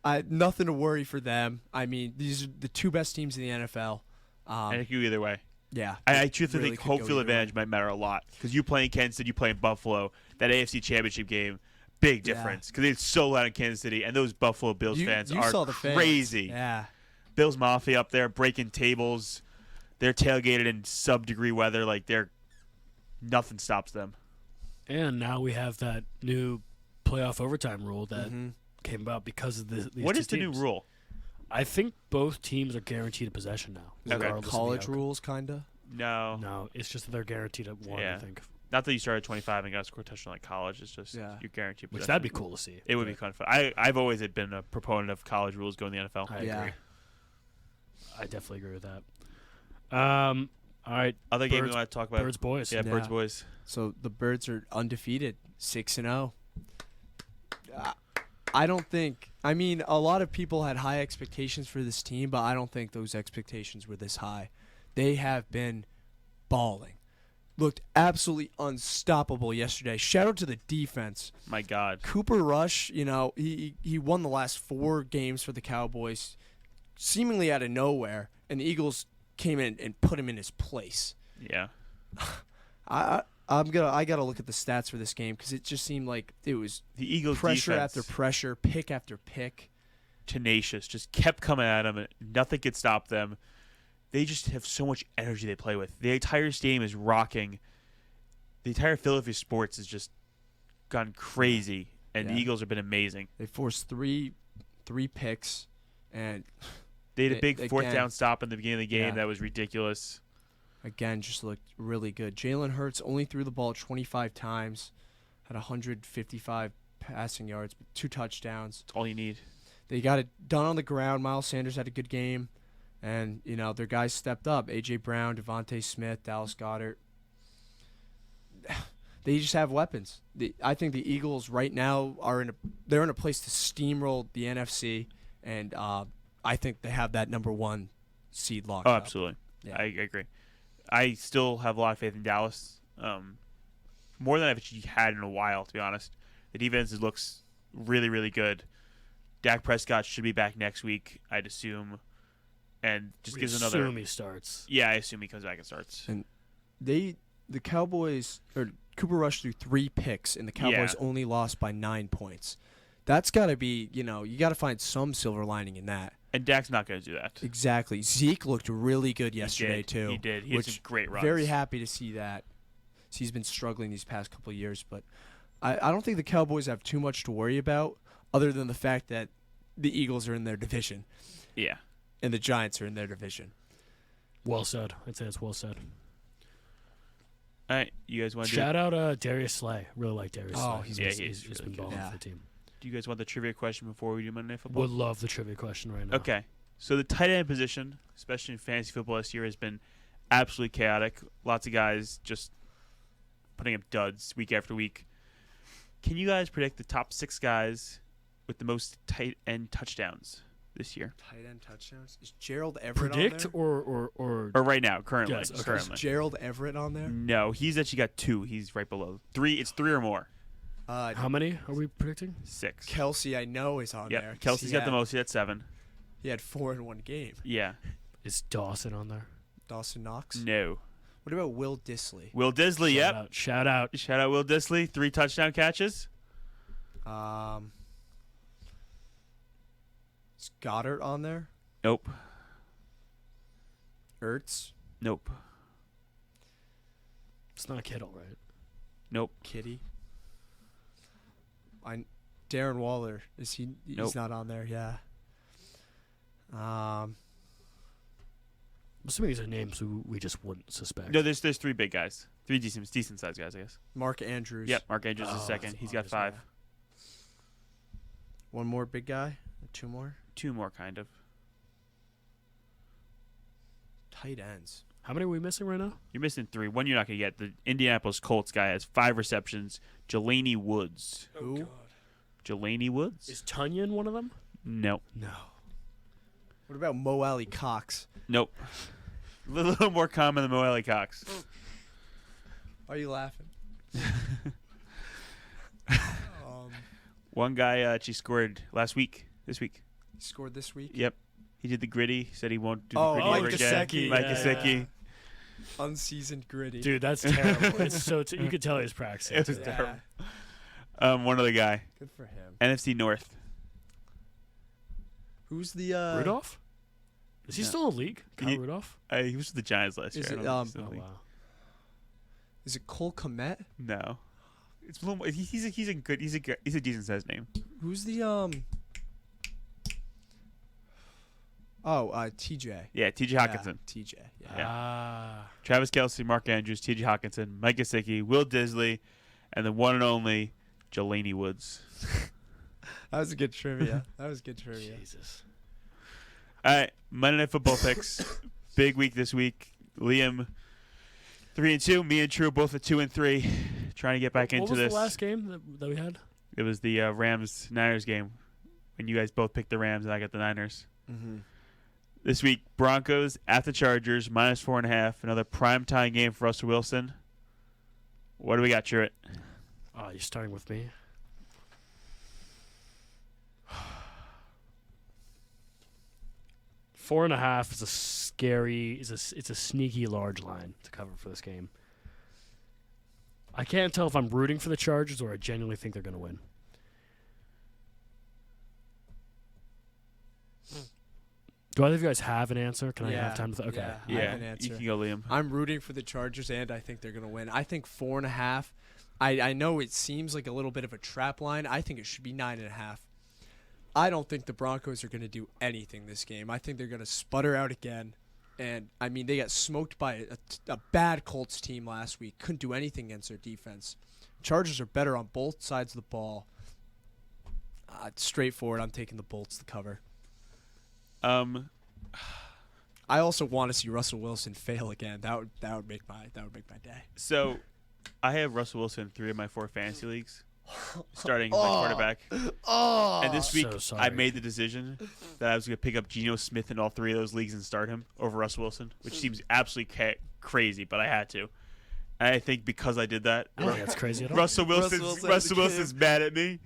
Nothing to worry for them. I mean these are the two best teams in the NFL. And it could go either way. Yeah, I truthfully really think home field advantage might matter a lot because you play in Kansas City, you play in Buffalo. That AFC Championship game, big difference because it's so loud in Kansas City, and those Buffalo Bills fans are saw the crazy. Fans. Yeah, Bills Mafia up there breaking tables. They're tailgated in sub-degree weather. Like nothing stops them. And now we have that new playoff overtime rule that came about because of these What two is the new teams. rule? I think both teams are guaranteed a possession now. regardless of the college outcome. rules kinda. No, it's just that they're guaranteed at one. Yeah. I think, not that you start at 25 and got a score touchdown like college. It's just you're guaranteed. which possession. that'd be cool to see. It would be kind of fun. I've always been a proponent of college rules going to the NFL. I Yeah. agree. I definitely agree with that. All right, Other game we Birds- want to talk about? Birds boys. Yeah, Birds boys. So the Birds are undefeated, 6-0. I don't think. I mean, a lot of people had high expectations for this team, but I don't think those expectations were this high. They have been balling. Looked absolutely unstoppable yesterday. Shout out to the defense. My God. Cooper Rush, he won the last 4 games for the Cowboys, seemingly out of nowhere, and the Eagles came in and put him in his place. Yeah. I gotta look at the stats for this game because it just seemed like it was The Eagles pressure defense, after pressure, pick after pick. tenacious, just kept coming at them. And nothing could stop them. They just have so much energy they play with. The entire stadium is rocking. The entire Philadelphia sports has just gone crazy, and the Yeah. Eagles have been amazing. They forced three picks, and They had a big fourth again, down stop in the beginning of the game Yeah. that was ridiculous. again just looked really good. Jalen Hurts only threw the ball 25 times, had 155 passing yards, 2 touchdowns. That's all you need. They got it done on the ground. Miles Sanders had a good game, and their guys stepped up. A.J. Brown, Devontae Smith, Dallas Goedert. They just have weapons. I think the Eagles right now they're in a place to steamroll the NFC, and I think they have that number 1 seed locked Oh, up. absolutely. Yeah. I agree. I still have a lot of faith in Dallas. More than I've actually had in a while, to be honest. The defense looks really, really good. Dak Prescott should be back next week, I'd assume, and just gives another. Assume he starts. Yeah, I assume he comes back and starts. And the Cowboys, or Cooper Rush threw 3 picks, and the Cowboys only lost by 9 points. That's got to be, you got to find some silver lining in that. And Dak's not going to do that. Exactly. Zeke looked really good yesterday, too. He did. He had some great runs. Very happy to see that. He's been struggling these past couple of years, but I don't think the Cowboys have too much to worry about other than the fact that the Eagles are in their division. Yeah. And the Giants are in their division. Well said. I'd say it's well said. All right, you guys want to shout out Darius Slay. Really like Darius Slay. He's really been balling good. for the team. Do you guys want the trivia question before we do Monday Night Football? Would love the trivia question right now. Okay. So the tight end position, especially in fantasy football this year, has been absolutely chaotic. Lots of guys just putting up duds week after week. Can you guys predict the top 6 guys with the most tight end touchdowns this year? Tight end touchdowns? Is Gerald Everett Predict on there? Or right now, currently. Yes, okay. Currently. Is Gerald Everett on there? No, he's actually got 2. He's right below. 3. It's 3 or more. How many are we predicting? 6. Kelsey, I know, is on there. Yeah, Kelsey's got the most. He had 7. He had 4 in one game. Yeah. Is Dawson on there? Dawson Knox? No. What about Will Disley? Will Disley, yep. Shout out. Shout out Will Disley. 3 touchdown catches. Is Goddard on there? Nope. Ertz? Nope. It's not Kittle, right? Nope. Kitty? Darren Waller. Is he? He's Nope. not on there. Yeah. I'm assuming these are names we just wouldn't suspect. No, there's 3 big guys. 3 decent sized guys, I guess. Mark Andrews. Yep, Mark Andrews is Oh, second. that's He's got obvious, 5. yeah. One more big guy. 2 more. 2 more, kind of. Tight ends. How many are we missing right now? You're missing 3. One you're not going to get. The Indianapolis Colts guy has 5 receptions. Jelani Woods. Who? Jelani Woods? Is Tunyon one of them? No. No. What about Mo Alley Cox? Nope. A little more common than Mo Alley Cox. Why are you laughing? One guy actually scored this week. He scored this week? Yep. He did the gritty. Said he won't do Oh, the gritty Mike ever again. Gesicki, Mike yeah. Gesicki. Unseasoned gritty. Dude, that's terrible. It's so you could tell he was practicing. It was too. terrible. One other guy. Good for him. NFC North. Who's the Rudolph? Is he No. still in the league? Kyle He- Rudolph? He was with the Giants last year. Is I it, don't think he's in Oh the league. wow. Is it Cole Kmet? No. It's a little more, he's a decent sized name. Who's the TJ. Yeah, T.J. Hawkinson. Yeah, TJ. Yeah. Yeah. Travis Kelce, Mark Andrews, T.J. Hawkinson, Mike Gesicki, Will Disley, and the one and only Jelani Woods. That was good trivia. Jesus. All right, Monday Night Football picks. Big week this week. Liam, 3-2. Me and True both at 2-3. Trying to get back into What was this. the last game that we had? It was the Rams-Niners game when you guys both picked the Rams and I got the Niners. Mm-hmm. This week, Broncos at the Chargers, -4.5. Another primetime game for Russell Wilson. What do we got, Truett? Oh, you're starting with me. Four and a half is a scary. It's a sneaky large line to cover for this game. I can't tell if I'm rooting for the Chargers or I genuinely think they're going to win. Do either of you guys have an answer? Can I have time to? Okay. Yeah, I have an answer. you can go, Liam. I'm rooting for the Chargers, and I think they're going to win. I think 4.5. I know it seems like a little bit of a trap line. I think it should be 9.5. I don't think the Broncos are going to do anything this game. I think they're going to sputter out again. And, I mean, they got smoked by a bad Colts team last week. Couldn't do anything against their defense. Chargers are better on both sides of the ball. It's straightforward. I'm taking the Bolts to cover. I also want to see Russell Wilson fail again. That would make my day. So, I have Russell Wilson in 3 of my 4 fantasy leagues, starting as my quarterback. And this week, So sorry. I made the decision that I was going to pick up Geno Smith in all 3 of those leagues and start him over Russell Wilson, which seems absolutely crazy, but I had to. I think because I did that, I don't think that's crazy at all. Russell Wilson's Wilson's mad at me,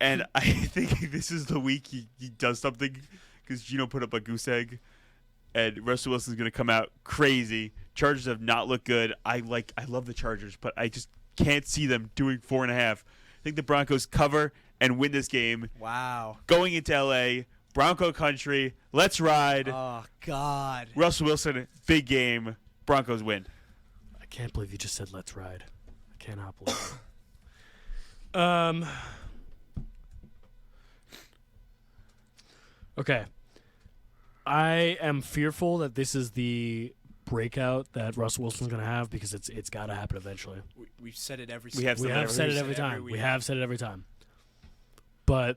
and I think this is the week he does something because Gino put up a goose egg, and Russell Wilson's gonna come out crazy. Chargers have not looked good. I love the Chargers, but I just can't see them doing 4.5. I think the Broncos cover and win this game. Wow. Going into LA, Bronco country. Let's ride. Oh God. Russell Wilson, big game. Broncos win. I can't believe you just said let's ride. I cannot believe it. Okay. I am fearful that this is the breakout that Russell Wilson's going to have because it's got to happen eventually. We've said it every. We have We have said it every week. time. We have said it every time. But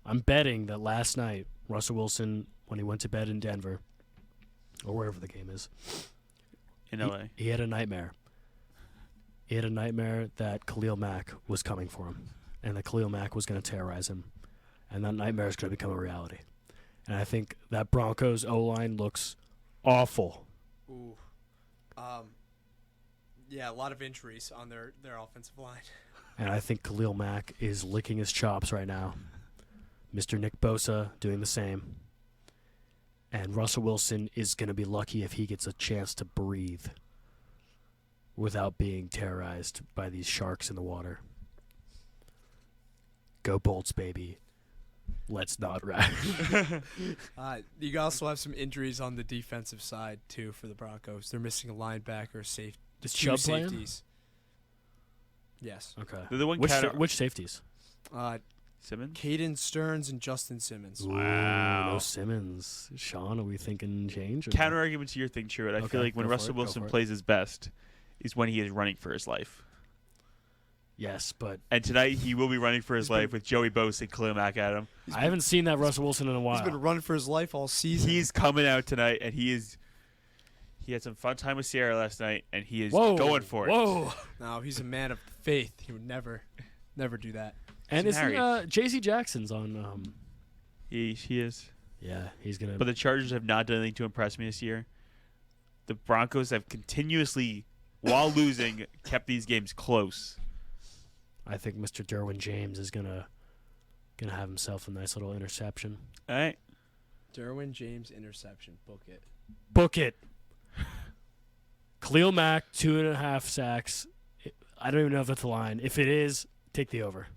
I'm betting that last night, Russell Wilson, when he went to bed in Denver, or wherever the game is, In LA. he had a nightmare. He had a nightmare that Khalil Mack was coming for him, and that Khalil Mack was going to terrorize him, and that nightmare is going to become a reality. And I think that Broncos O-line looks awful. Ooh. Yeah, a lot of injuries on their offensive line. And I think Khalil Mack is licking his chops right now. Mr. Nick Bosa doing the same. And Russell Wilson is going to be lucky if he gets a chance to breathe without being terrorized by these sharks in the water. Go Bolts, baby. Let's not ride. You also have some injuries on the defensive side too for the Broncos. They're missing a linebacker, Is two Chubb playing? safeties. Yes. Okay. They're the one Which safeties? Simmons? Caden Stearns and Justin Simmons. Ooh, Wow. no Simmons. Sean, are we thinking change? Or Counter argument to your thing, Truett. I Okay, feel like when go for Russell it, go Wilson for it. plays his best is when he is running for his life. Yes, but And tonight he will be running for his life with Joey Bosa and Khalil Mack at him. I haven't seen that Russell Wilson in a while. He's been running for his life all season. He's coming out tonight, and he had some fun time with Sierra last night, and he is Whoa, going for it. Whoa. No, he's a man of faith. He would never do that. And He's isn't married. J.C. Jackson's on? He is. Yeah, he's gonna. But the Chargers have not done anything to impress me this year. The Broncos have continuously, while losing, kept these games close. I think Mr. Derwin James is gonna have himself a nice little interception. All right. Derwin James interception. Book it. Book it. Khalil Mack 2.5 sacks. I don't even know if that's the line. If it is, take the over.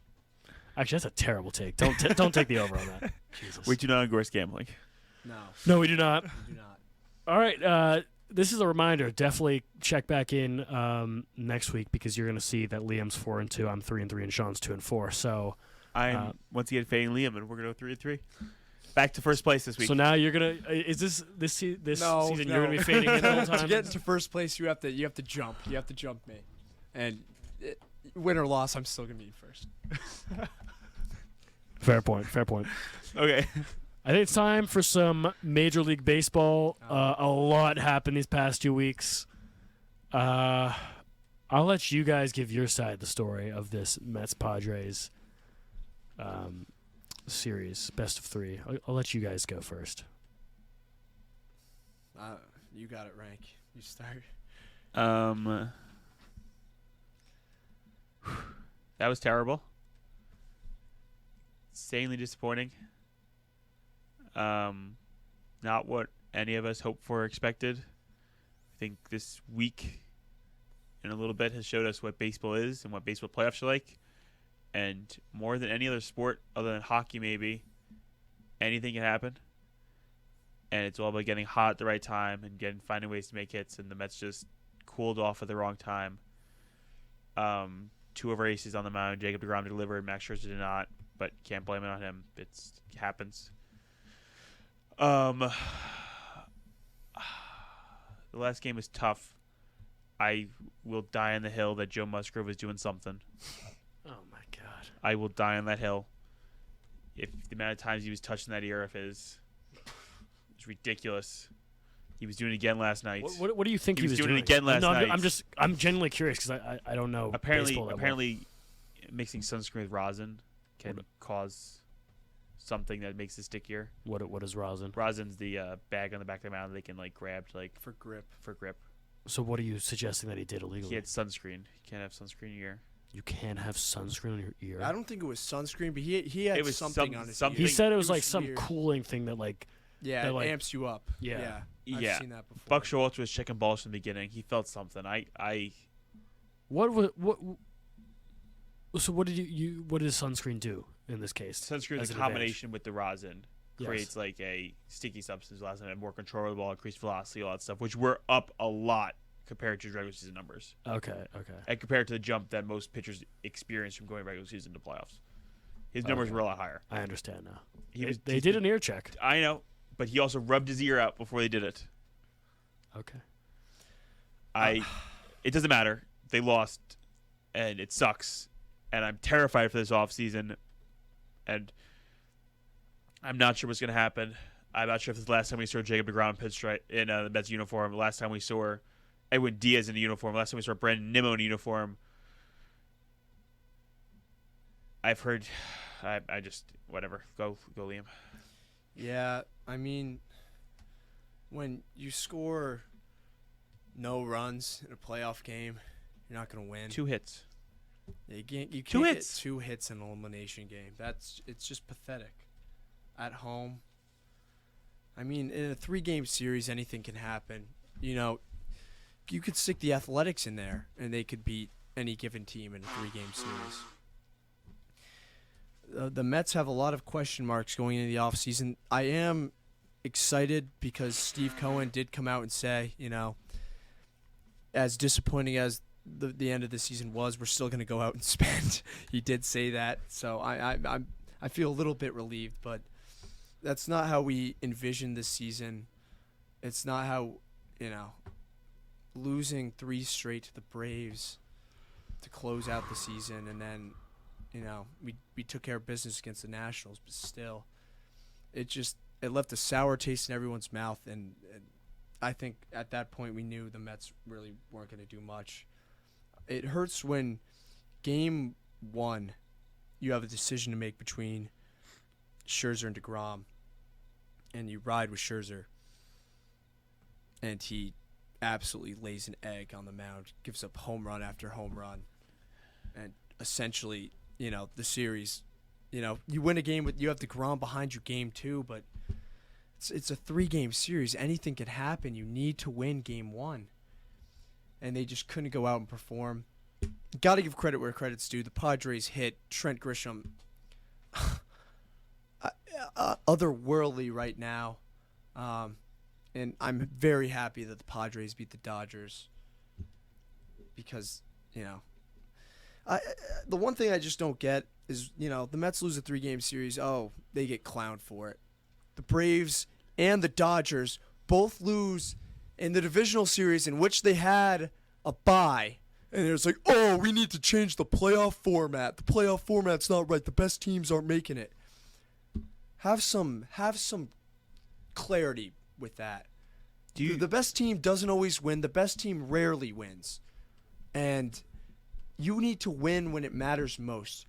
Actually, that's a terrible take. Don't take the over on that. Jesus. We do not endorse gambling. No, we do not. we do not. All right. This is a reminder. Definitely check back in next week because you're going to see that Liam's 4-2. I'm 3-3, and Sean's 2-4. So I'm once again fading Liam, and we're going to go 3-3. Back to first place this week. So now you're gonna. Is this season No. you're gonna be fading in the whole time? To get into first place, you have to jump. You have to jump me, and win or loss, I'm still gonna be first. Fair point. Okay. I think it's time for some Major League Baseball. A lot happened these past 2 weeks. I'll let you guys give your side of the story of this Mets-Padres series, best of 3. I'll let you guys go first. You got it, Rank. You start. That was terrible. Insanely disappointing. Not what any of us hoped for or expected. I think this week in a little bit has showed us what baseball is and what baseball playoffs are like. And more than any other sport, other than hockey maybe, anything can happen. And it's all about getting hot at the right time and finding ways to make hits. And the Mets just cooled off at the wrong time. 2 of our aces on the mound. Jacob deGrom delivered. Max Scherzer did not. But can't blame it on him. It happens. The last game was tough. I will die on the hill that Joe Musgrove was doing something. Oh my God! I will die on that hill. If the amount of times he was touching that ear of his, it's ridiculous. He was doing it again last night. What do you think He he was was doing it again last night. I'm genuinely curious because I don't know. baseball that well. Apparently, mixing sunscreen with rosin can cause something that makes it stickier. What is rosin? Rosin's the bag on the back of the mound they can grab For grip. So what are you suggesting that he did illegally? He had sunscreen. You can't have sunscreen in your ear. You can't have sunscreen on your ear. I don't think it was sunscreen, but he had It was something on his something. He ear. said it was like some weird. cooling thing that like Yeah, that, it like- amps you up. Yeah. I've Yeah. seen that before. Buck Showalter was checking balls from the beginning. He felt something. what. So what did what does sunscreen do in this case? Sunscreen as in an combination with the rosin Yes. creates like a sticky substance, allows them to have more control of the ball, increased velocity, all that stuff, which we're up a lot compared to regular season numbers, Okay. and compared to the jump that most pitchers experience from going regular season to playoffs. His numbers Okay. were a lot higher. I understand now. He They did an ear check. I know, but he also rubbed his ear out before they did it. Okay. It doesn't matter. They lost, and it sucks, and I'm terrified for this offseason, and I'm not sure what's going to happen. I'm not sure if this is the last time we saw Jacob DeGrom pinstripe in the Mets uniform. The last time we saw Edwin Diaz in the uniform. Last time we saw Brandon Nimmo in the uniform. I've heard. I just whatever. Go Liam. Yeah, I mean, when you score no runs in a playoff game, you're not going to win. 2 hits. Yeah, you can't Two get hits. 2 hits in an elimination game. It's just pathetic. At home, I mean, in a 3-game series, anything can happen. You know, you could stick the Athletics in there, and they could beat any given team in a 3-game series. The Mets have a lot of question marks going into the offseason. I am excited because Steve Cohen did come out and say, you know, as disappointing as the end of the season was, we're still going to go out and spend. He did say that, so I feel a little bit relieved, but that's not how we envisioned this season. It's not how, you know, losing 3 straight to the Braves to close out the season, and then, you know, we took care of business against the Nationals, but still, it left a sour taste in everyone's mouth, and I think at that point we knew the Mets really weren't going to do much. It hurts when game 1 you have a decision to make between Scherzer and DeGrom, and you ride with Scherzer, and he absolutely lays an egg on the mound, gives up home run after home run, and essentially, you know, the series, you know, you win a game with, you have DeGrom behind you game 2, but it's a 3-game series. Anything can happen. You need to win game 1. And they just couldn't go out and perform. Got to give credit where credit's due. The Padres hit Trent Grisham otherworldly right now. And I'm very happy that the Padres beat the Dodgers because, you know, the one thing I just don't get is, you know, the Mets lose a 3-game series. Oh, they get clowned for it. The Braves and the Dodgers both lose in the divisional series in which they had a bye. And it's like, oh, we need to change the playoff format. The playoff format's not right. The best teams aren't making it. Have some clarity with that. The best team doesn't always win. The best team rarely wins. And you need to win when it matters most.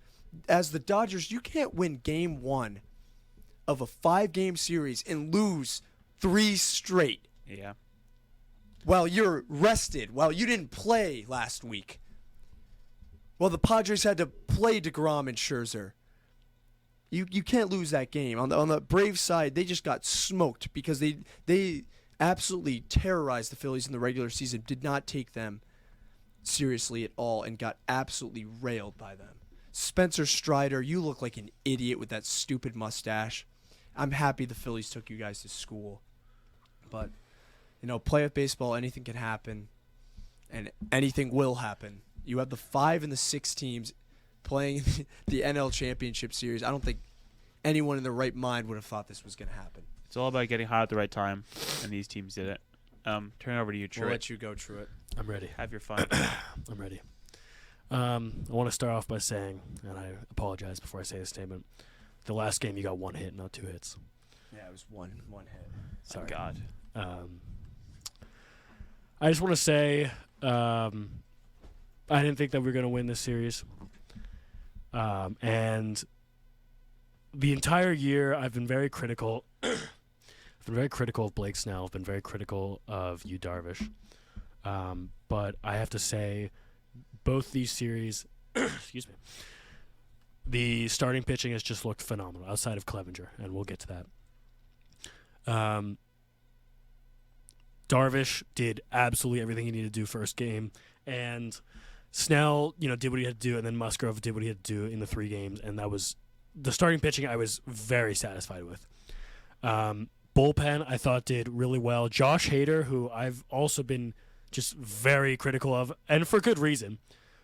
As the Dodgers, you can't win game 1 of a 5-game series and lose 3 straight. Yeah. While you're rested, while you didn't play last week. Well, the Padres had to play DeGrom and Scherzer. You can't lose that game. On the Braves side, they just got smoked because they absolutely terrorized the Phillies in the regular season, did not take them seriously at all, and got absolutely railed by them. Spencer Strider, you look like an idiot with that stupid mustache. I'm happy the Phillies took you guys to school. But, you know, playoff baseball, anything can happen, and anything will happen. You have the 5 and the 6 teams playing the NL Championship Series. I don't think anyone in their right mind would have thought this was going to happen. It's all about getting hot at the right time, and these teams did it. Turn it over to you, We'll Truett. let you go, Truett. I'm ready. Have your fun. I'm ready. I want to start off by saying, and I apologize before I say this statement, the last game you got 1 hit, not 2 hits. Yeah, it was one hit. Sorry. Oh, God. I just want to say I didn't think that we were going to win this series. And the entire year I've been very critical. I've been very critical of Blake Snell. I've been very critical of Yu Darvish. But I have to say, both these series, excuse me, the starting pitching has just looked phenomenal outside of Clevenger, and we'll get to that. Darvish did absolutely everything he needed to do first game, and Snell, did what he had to do, and then Musgrove did what he had to do in the 3 games, and that was the starting pitching I was very satisfied with. Bullpen, I thought, did really well. Josh Hader, who I've also been just very critical of, and for good reason,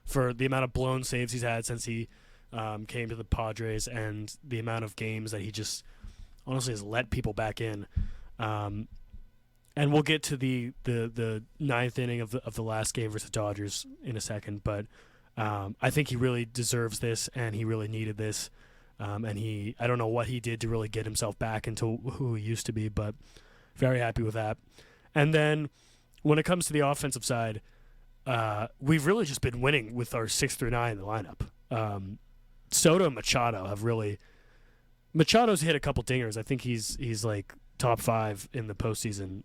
for the amount of blown saves he's had since he came to the Padres and the amount of games that he just honestly has let people back in. And we'll get to the 9th inning of the last game versus the Dodgers in a second, but I think he really deserves this, and he really needed this. And I don't know what he did to really get himself back into who he used to be, but very happy with that. And then when it comes to the offensive side, we've really just been winning with our 6 through 9 in the lineup. Soto and Machado have really. Machado's hit a couple dingers. I think he's like top 5 in the postseason.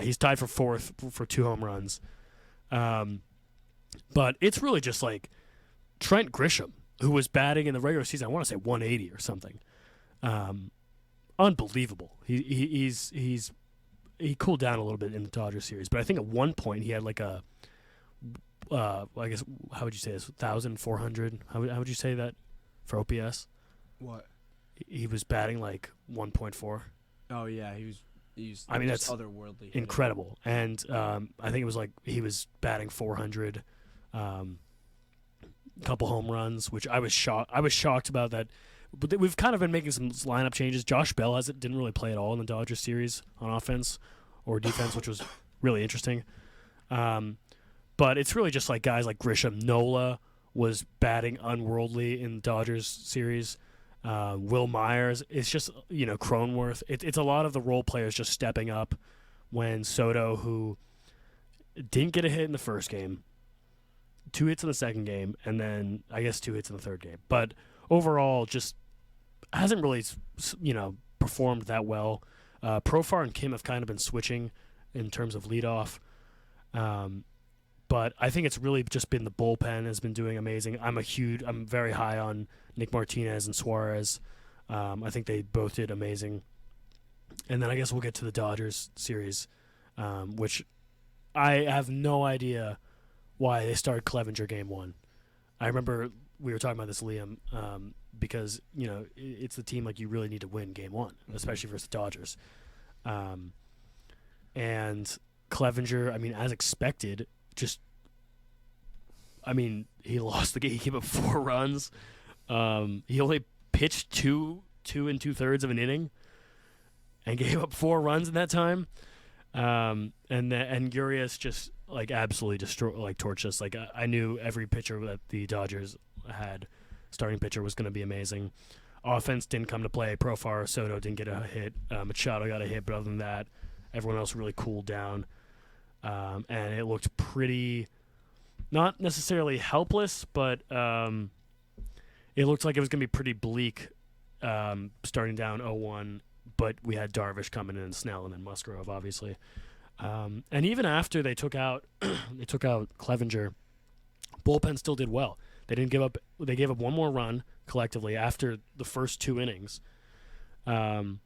He's tied for 4th for 2 home runs. But it's really just like Trent Grisham, who was batting in the regular season, I want to say 180 or something. Unbelievable. He cooled down a little bit in the Dodgers series, but I think at one point he had like a, I guess, how would you say this? 1,400? How would you say that for OPS? What? He was batting like 1.4. Oh yeah, he was. I mean, that's otherworldly. Incredible, and I think it was like he was batting 400. Couple home runs, which I was shocked about that. But we've kind of been making some lineup changes. Josh Bell didn't really play at all in the Dodgers series on offense or defense, which was really interesting. But it's really just like guys like Grisham. Nola was batting unworldly in the Dodgers series. Will Myers. It's just, Cronenworth. It's a lot of the role players just stepping up when Soto, who didn't get a hit in the first game, 2 hits in the second game, and then I guess 2 hits in the third game. But overall, just hasn't really, performed that well. Profar and Kim have kind of been switching in terms of leadoff. But I think it's really just been the bullpen has been doing amazing. I'm very high on Nick Martinez and Suarez. I think they both did amazing. And then I guess we'll get to the Dodgers series, which I have no idea why they started Clevenger game 1. I remember we were talking about this, Liam, because it's the team like you really need to win game 1, especially versus the Dodgers. And Clevenger, as expected, he lost the game. He gave up 4 runs. He only pitched 2 2/3 of an inning, and gave up 4 runs in that time. And Urias just absolutely torched us. I knew every pitcher that the Dodgers had, starting pitcher, was going to be amazing. Offense didn't come to play. Profar, Soto didn't get a hit. Machado got a hit, but other than that, everyone else really cooled down. And it looked pretty, not necessarily helpless, but it looked like it was going to be pretty bleak starting down 0-1. But we had Darvish coming in, and Snell, and then Musgrove, obviously. And even after they took out Clevenger, bullpen still did well. They didn't give up. They gave up 1 more run collectively after the first 2 innings, and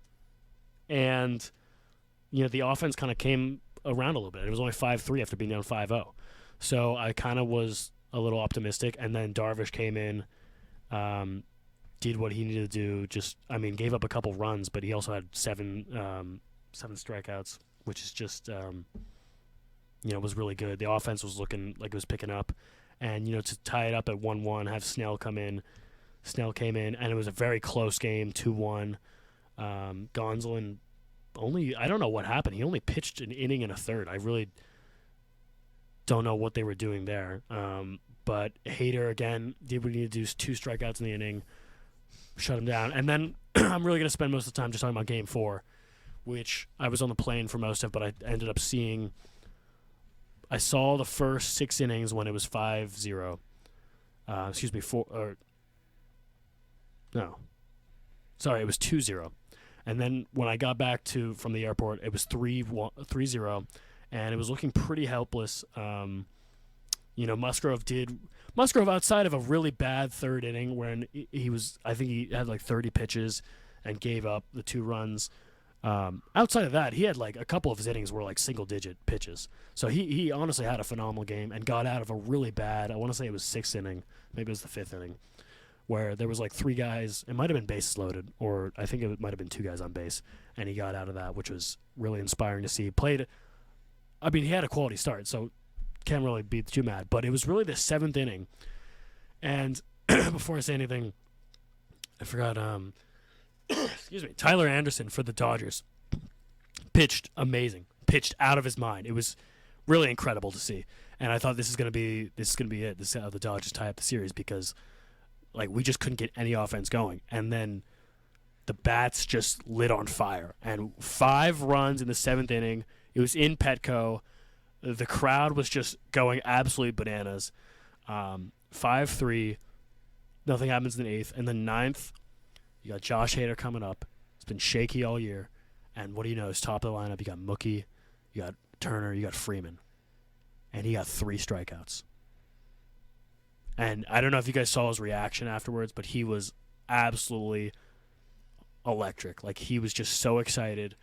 the offense kind of came around a little bit. It was only 5-3 after being down 5-0, so I kind of was a little optimistic. And then Darvish came in, did what he needed to do. Gave up a couple runs, but he also had 7 strikeouts, which is just was really good. The offense was looking like it was picking up, and to tie it up at 1-1, have Snell come in. Snell came in, and it was a very close game, 2-1. Gonsolin I don't know what happened. He only pitched an inning and a third. I really don't know what they were doing there. But Hader again did what he needed to do, 2 strikeouts in the inning, shut him down, and then I'm really going to spend most of the time just talking about Game 4, which I was on the plane for most of, but I ended up seeing. I saw the first 6 innings when it was 5-0. It was 2-0. And then when I got back from the airport, it was 3-0, and it was looking pretty helpless. Musgrove outside of a really bad third inning when I think he had like 30 pitches and gave up the 2 runs. Outside of that, he had like a couple of his innings were like single-digit pitches. So he honestly had a phenomenal game and got out of a really bad, I want to say it was 6th inning, maybe it was the 5th inning, where there was like 3 guys, it might have been bases loaded, or I think it might have been 2 guys on base, and he got out of that, which was really inspiring to see. He had a quality start, so can't really be too mad, but it was really the 7th inning. And before I say anything, I forgot, excuse me, Tyler Anderson for the Dodgers pitched amazing, pitched out of his mind. It was really incredible to see, and I thought this is gonna be it. This is how the Dodgers tie up the series, because like we just couldn't get any offense going, and then the bats just lit on fire, and 5 runs in the 7th inning. It was in Petco. The crowd was just going absolutely bananas. 5-3. Nothing happens in the 8th. And then 9th, you got Josh Hader coming up. It's been shaky all year. And what do you know? It's top of the lineup. You got Mookie, you got Turner, you got Freeman. And he got 3 strikeouts. And I don't know if you guys saw his reaction afterwards, but he was absolutely electric. Like, he was just so excited.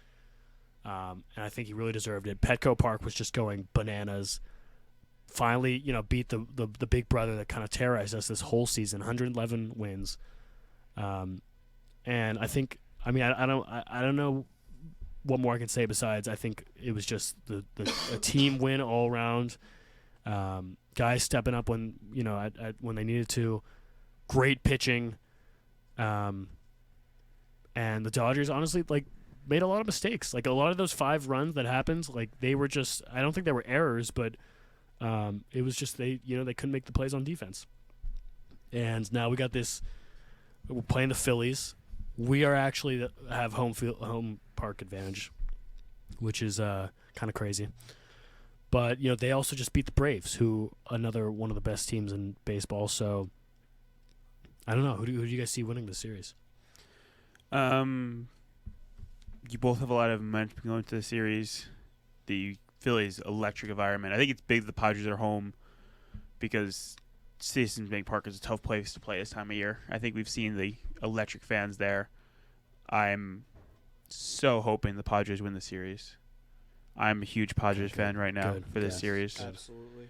And I think he really deserved it. Petco Park was just going bananas. Finally, beat the big brother that kind of terrorized us this whole season. 111 wins. And I think, I don't know what more I can say besides I think it was just a team win all around. Guys stepping up when when they needed to. Great pitching. And the Dodgers honestly made a lot of mistakes. Like, a lot of those 5 runs that happened, like, they were just, I don't think they were errors, but it was just they couldn't make the plays on defense. And now we got this, we're playing the Phillies. We are actually have home park advantage, which is kind of crazy. But, they also just beat the Braves, who another one of the best teams in baseball. So I don't know. Who do you guys see winning the series? You both have a lot of momentum going to the series. The Phillies' electric environment. I think it's big the Padres are home because Citizens Bank Park is a tough place to play this time of year. I think we've seen the electric fans there. I'm so hoping the Padres win the series. I'm a huge Padres fan right now for this series. Absolutely.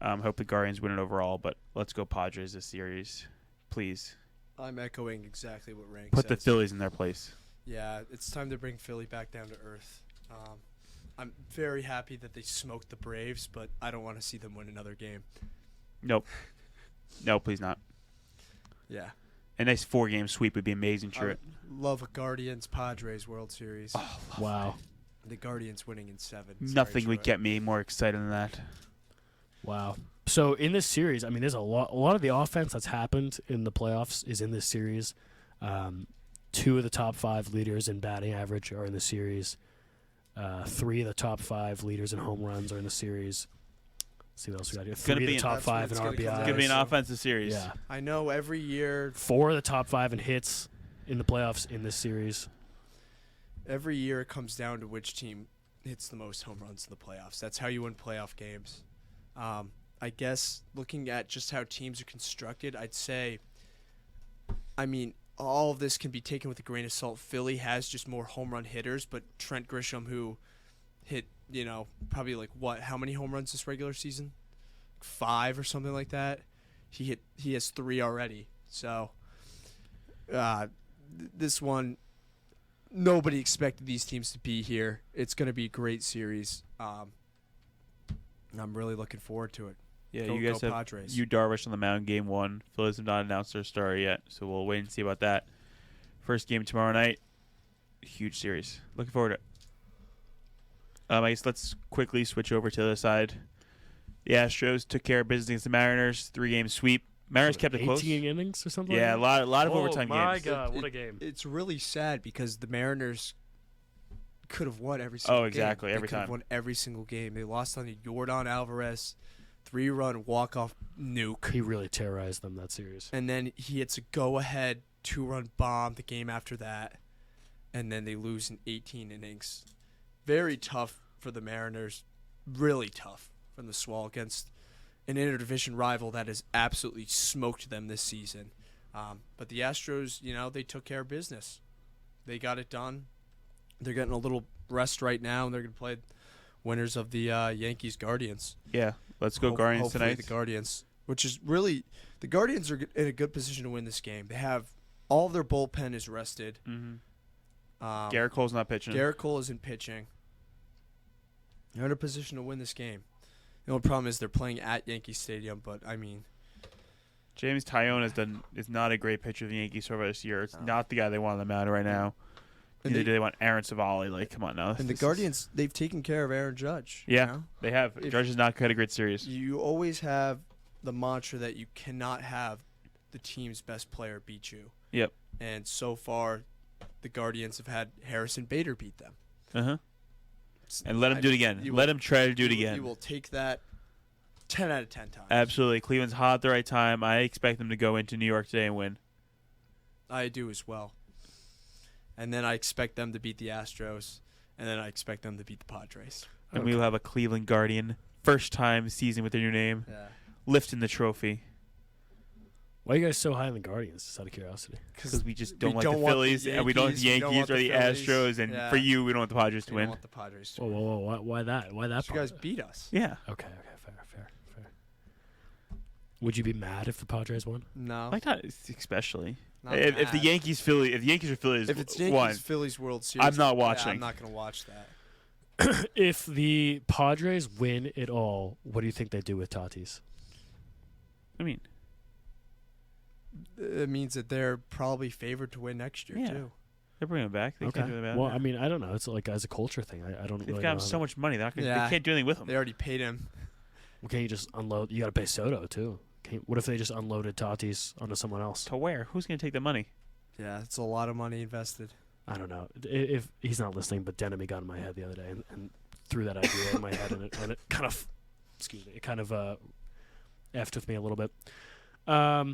Hope the Guardians win it overall, but let's go Padres this series, please. I'm echoing exactly what Rank Put says. the Phillies in their place. Yeah, it's time to bring Philly back down to earth. I'm very happy that they smoked the Braves, but I don't want to see them win another game. Nope. No, please not. Yeah. A nice 4-game sweep would be amazing. I would love a Guardians-Padres World Series. Oh, Wow. The Guardians winning in 7. Nothing would get me more excited than that. Wow. So in this series, there's a lot of the offense that's happened in the playoffs is in this series. 2 of the top 5 leaders in batting average are in the series. 3 of the top 5 leaders in home runs are in the series. Let's see what else we got here. 3 of the top 5 in RBIs. It's going to be an offensive series. Yeah. I know every year. 4 of the top 5 in hits in the playoffs in this series. Every year it comes down to which team hits the most home runs in the playoffs. That's how you win playoff games. I guess looking at just how teams are constructed, I'd say, all of this can be taken with a grain of salt. Philly has just more home run hitters, but Trent Grisham, who hit, probably how many home runs this regular season? 5 or something like that. He has 3 already. So this one, nobody expected these teams to be here. It's going to be a great series. I'm really looking forward to it. Yeah, Go you guys have Padres. Yu Darvish on the mound game 1. Phillies have not announced their star yet, so we'll wait and see about that. First game tomorrow night. Huge series. Looking forward to it. I guess let's quickly switch over to the other side. The Astros took care of business against the Mariners. 3-game sweep. Mariners kept it close. 18 innings or something? Yeah, like a lot of that? overtime Oh, my games. God, what a game. It's really sad because the Mariners could have won every single game. Oh, exactly, every They could have time. won every single game. They lost on a Yordan Alvarez 3-run walk-off nuke. He really terrorized them that series. And then he hits a go-ahead 2-run bomb the game after that. And then they lose in 18 innings. Very tough for the Mariners. really tough from the Swall against an interdivision rival that has absolutely smoked them this season. But the Astros, they took care of business. They got it done. They're getting a little rest right now, and they're going to play winners of the Yankees-Guardians. Yeah, let's go Guardians hopefully tonight. The Guardians, which is really the Guardians are in a good position to win this game. They have all of their bullpen is rested. Mm-hmm. Garrett Cole's not pitching. Garrett Cole isn't pitching. They're in a position to win this game. The only problem is they're playing at Yankee Stadium, but I mean, James Tyone is not a great pitcher of the Yankees so far this year. It's not the guy they want on the mound right now. And Neither do they want Aaron Savali. Like, come on now. And the Guardians, they've taken care of Aaron Judge. Yeah, they have. Judge has not had a great series. You always have the mantra that you cannot have the team's best player beat you. Yep. And so far, the Guardians have had Harrison Bader beat them. Uh-huh. And let him do it again. Let him try to do it again. You will take that 10 out of 10 times. Absolutely. Cleveland's hot at the right time. I expect them to go into New York today and win. I do as well. And then I expect them to beat the Astros. And then I expect them to beat the Padres. And we will have a Cleveland Guardian first time season with their new name. Yeah. Lifting the trophy. Why are you guys so high on the Guardians, just out of curiosity? Because we just don't like the Phillies, and we don't want the Yankees or the Astros, and for you, we don't want the Padres to win. We don't want the Padres to win. Whoa. Why that? Why that? You guys beat us. Yeah. Okay. Fair. Would you be mad if the Padres won? No. Like not especially. Not if the mad. Yankees or Phillies if it's won, Phillies World Series, I'm not watching. I'm not going to watch that. If the Padres win it all, what do you think they do with Tatis? I mean, it means that they're probably favored to win next year too. They're bringing him back. They can't do anything Well, about I mean, I don't know. It's like as a culture thing. I don't They've really got know him how so much money. They can't do anything with him. They already paid him. Well, can't you just unload? You got to pay Soto too. What if they just unloaded Tatis onto someone else? To where? Who's going to take the money? Yeah, it's a lot of money invested. I don't know. If he's not listening, but Denemy got in my head the other day and threw that idea in my head, and it kind of, effed with me a little bit. All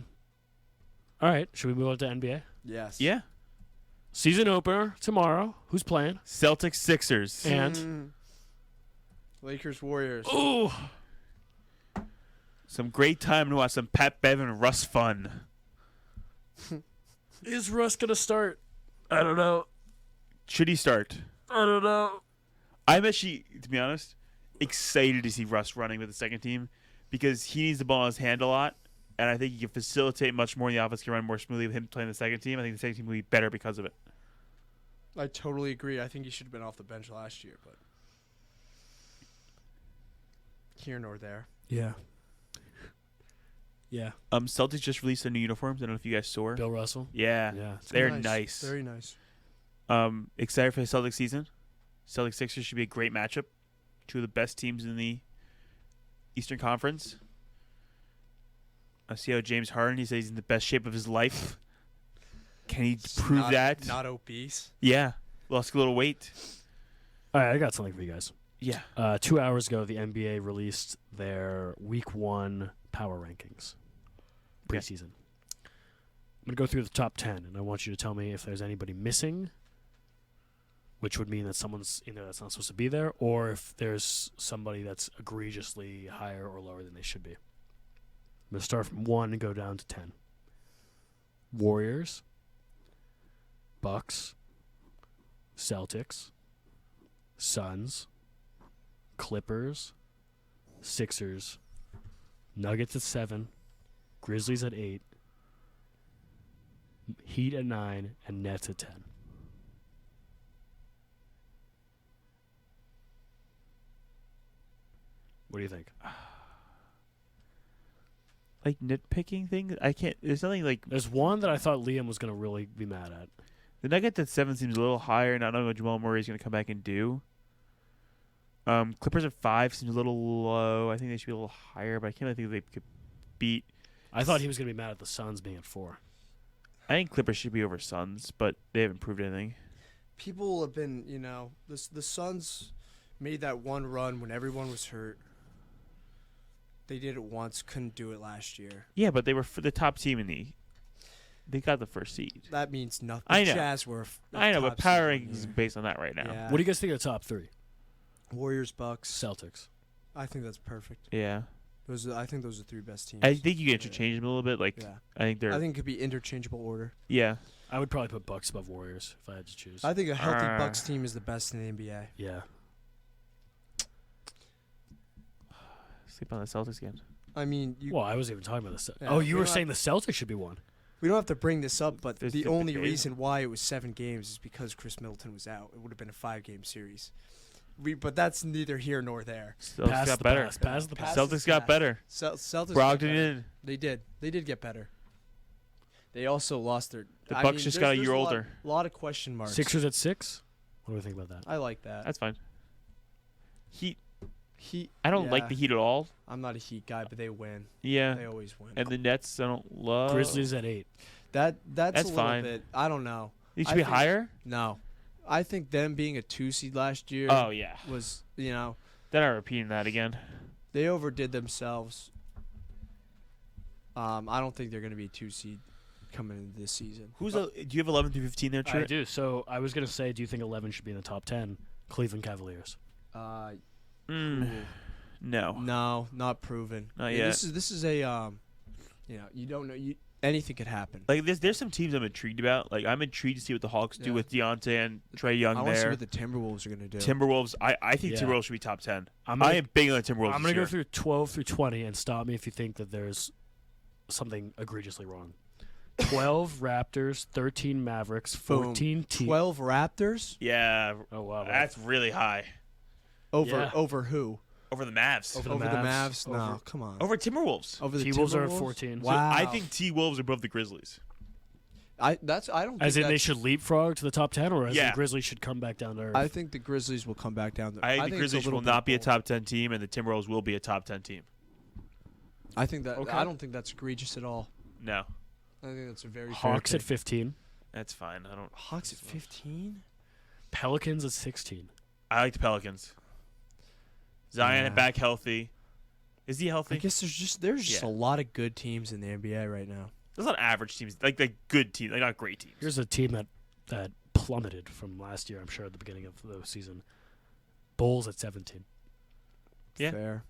right, should we move on to NBA? Yes. Yeah. Season opener tomorrow. Who's playing? Celtics, Sixers. And Lakers, Warriors. Ooh. Some great time to watch some Pat Bev and Russ fun. Is Russ going to start? I don't know. Should he start? I don't know. I'm actually, to be honest, excited to see Russ running with the second team because he needs the ball in his hand a lot, and I think he can facilitate much more. The offense can run more smoothly with him playing the second team. I think the second team will be better because of it. I totally agree. I think he should have been off the bench last year, but here nor there. Yeah. Yeah. Celtics just released their new uniforms. I don't know if you guys saw. Bill Russell. Yeah. Yeah. They're nice. Very nice. Excited for the Celtics season. Celtics Sixers should be a great matchup. Two of the best teams in the Eastern Conference. I see how James Harden, he says he's in the best shape of his life. Can he prove that? Not obese. Yeah. Lost a little weight. All right, I got something for you guys. Yeah. 2 hours ago, the NBA released their Week 1 power rankings, preseason. I'm going to go through the top 10, and I want you to tell me if there's anybody missing, which would mean that someone's in there that's not supposed to be there, or if there's somebody that's egregiously higher or lower than they should be. I'm going to start from 1 and go down to 10. Warriors, Bucks, Celtics, Suns, Clippers, Sixers, Nuggets at 7, Grizzlies at 8, Heat at 9, and Nets at 10. What do you think? Like nitpicking things? I can't. There's nothing like. There's one that I thought Liam was going to really be mad at. The Nuggets at 7 seems a little higher. Not knowing what Jamal Murray is going to come back and do. Clippers at 5 seems a little low. I think they should be a little higher, but I can't really think they could beat. I thought he was going to be mad at the Suns being at 4. I think Clippers should be over Suns, but they haven't proved anything. People have been, the Suns made that one run when everyone was hurt. They did it once, couldn't do it last year. Yeah, but they were the top team in they got the first seed. That means nothing. I know. Jazz were. I know, but power rankings is based on that right now. Yeah. What do you guys think of the top 3? Warriors, Bucks, Celtics. I think that's perfect. Yeah. I think those are 3 best teams. I think you can interchange them a little bit. Like, Yeah. I think they're. I think it could be interchangeable order. Yeah. I would probably put Bucks above Warriors if I had to choose. I think a healthy Bucks team is the best in the NBA. Yeah. Sleep on the Celtics again. I mean, Well, I wasn't even talking about the Yeah, Oh, you we were don't saying the Celtics should be one. we don't have to bring this up, but There's the different only games. reason why it was 7 games is because Chris Middleton was out. It would have been a 5-game series. But that's neither here nor there. Celtics Pass got the better. pass. Pass the pass. Pass. Celtics got better. Celtics got Brogdon better. in. They did. They did get better. They also lost their. The I Bucks mean, just there's- got a there's year lot- older. lot of question marks. Sixers at 6? What do we think about that? I like that. That's fine. Heat. Heat. I don't like yeah. the Heat at all. I'm not a Heat guy, but they win. Yeah. They always win. And the Nets, I don't love. Grizzlies at 8. That's That's a little fine. bit. I don't know. They should I be think- higher. No, I think them being a 2 seed last year Oh yeah. was They're not repeating that again. they overdid themselves. I don't think they're going to be a 2 seed coming into this season. Do you have 11 through 15 there, I Trent? do. So I was going to say, do you think 11 should be in the top 10? Cleveland Cavaliers. No. No, not proven. Not Yeah, yet. This is a you don't know. Anything could happen. Like there's some teams I'm intrigued about. Like I'm intrigued to see what the Hawks do Yeah. with Deontay and Trey Young I want to see there. what the Timberwolves are going to do. Timberwolves. I think Yeah. Timberwolves should be top 10. I'm I gonna- am big on the Timberwolves. I'm this going to go year. through 12 through 20 and stop me if you think that there's something egregiously wrong. 12 Raptors, 13 Mavericks, 14 T. 12 Raptors Yeah. Oh, wow. That's really high. Yeah. over who? Over the Mavs. Over Over the Mavs. Mavs? No, come on. Over Timberwolves. Over the T-Wolves are at Timberwolves? 14. So Wow. I think T-Wolves are above the Grizzlies. I don't think As in they that's- should leapfrog to the top 10, or as Yeah. the Grizzlies should come back down to earth? I think the Grizzlies will come back down. I think the it's a Grizzlies little will bit not be a bold. top 10 team, and the Timberwolves will be a top 10 team. I think that. Okay. I don't think that's egregious at all. No. I think that's a very Hawks fair at 15. That's fine. I don't. Hawks at 15. Pelicans at 16. I like the Pelicans. Zion Yeah. back healthy. Is he I healthy? guess there's just Yeah. a lot of good teams in the NBA right now. There's not average teams, like good teams, like not great teams. Here's a team that plummeted from last year, I'm sure, at the beginning of the season. Bulls at 17. Yeah. Fair.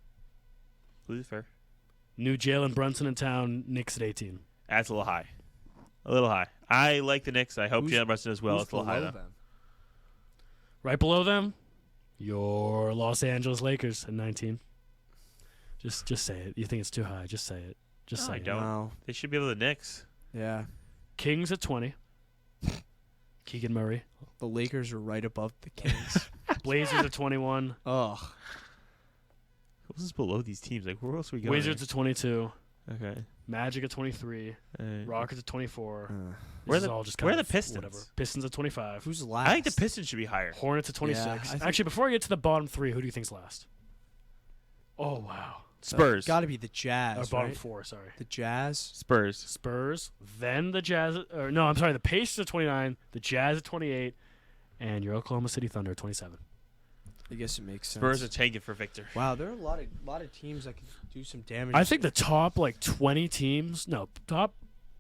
Believe fair. New Jalen Brunson in town, Knicks at 18. That's a little high. A little high. I like the Knicks. I hope Who's- Jalen Brunson does well. Who's It's a little high below though. them? Right below them, your Los Angeles Lakers at 19. Just say it. You think it's too high? Just say it. Just No, say I it. don't. No. They should be able to the Knicks. Yeah. Kings at 20. Keegan Murray. The Lakers are right above the Kings. Blazers at 21. Ugh. Who else is below these teams? Like where else are we going? Wizards at 22. Okay. Magic at 23. Rockets at 24. Uh, This is all just where are kind the of Pistons? Whatever. Pistons at 25. who's last? I think the Pistons should be higher. Hornets at 26. I think- Actually, before I get to the bottom 3, who do you think's last? Oh, wow. Spurs. Got to be the Jazz. Or bottom right? 4, sorry. The Jazz. Spurs. Spurs, then the Jazz. Or no, I'm sorry. The Pacers at 29, the Jazz at 28, and your Oklahoma City Thunder at 27. I guess it makes sense. Spurs are tanking for Victor. Wow, there are a lot of teams that can do some damage. I think the top 20 teams, top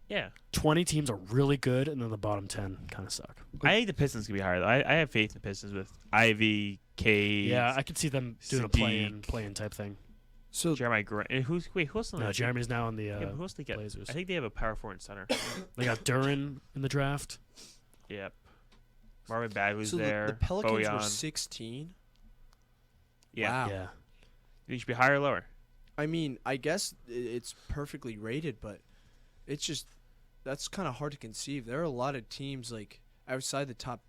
Yeah. 20 teams are really good, and then the bottom 10 kind of suck. I think the Pistons can be higher. I have faith in the Pistons with Ivy, Cade. Yeah, I could see them doing a Sadiq. play-in type thing. so. Jeremiah Grant. Who else? No, Jeremy's now on the Yeah, but who else they get? Blazers. I think they have a power forward center. They got Duran in the draft. Yep. Marvin Bagley's So there. the Pelicans were Bojan. 16. Yeah. Wow. Yeah. They should be higher or lower? I mean, I guess it's perfectly rated, but it's just that's kind of hard to conceive. There are a lot of teams like outside the top.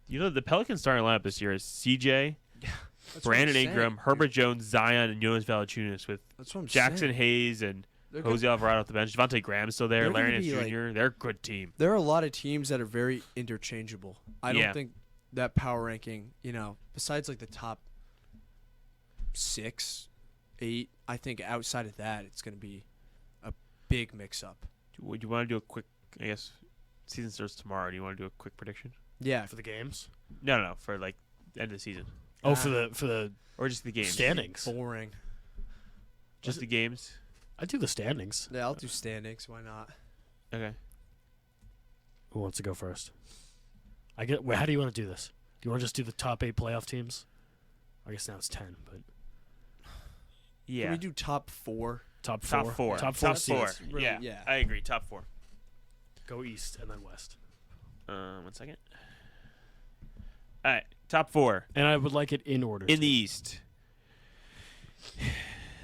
You know, the Pelicans starting lineup this year is CJ, That's what I'm Brandon saying. Ingram, Herbert Jones, Zion, and Jonas Valanciunas with That's what I'm Jackson saying. Hayes and They're Jose Alvarado off the bench. Devontae Graham's still there. They're gonna Larry Nance be, Jr. like- They're a good team. There are a lot of teams that are very interchangeable. I don't Yeah. think that power ranking, besides like the top 6, 8, I think outside of that, it's going to be a big mix-up. Would you want to do a quick, I guess, season starts tomorrow. Do you want to do a quick prediction? Yeah. For the games? No, for like end of the season. Oh, for the Or just the games. standings. Boring. Just the games? I do the standings. Yeah, I'll do standings. Why not? Okay. Who wants to go first? How do you want to do this? Do you want to just do the top 8 playoff teams? I guess now it's 10, but Yeah. Can we do top 4? Top four. Top four. Top four. Top four. seeds. Really, Yeah. yeah. I agree. Top 4. Go east and then west. 1 second. All right. Top 4 And I would like it in order. in the East.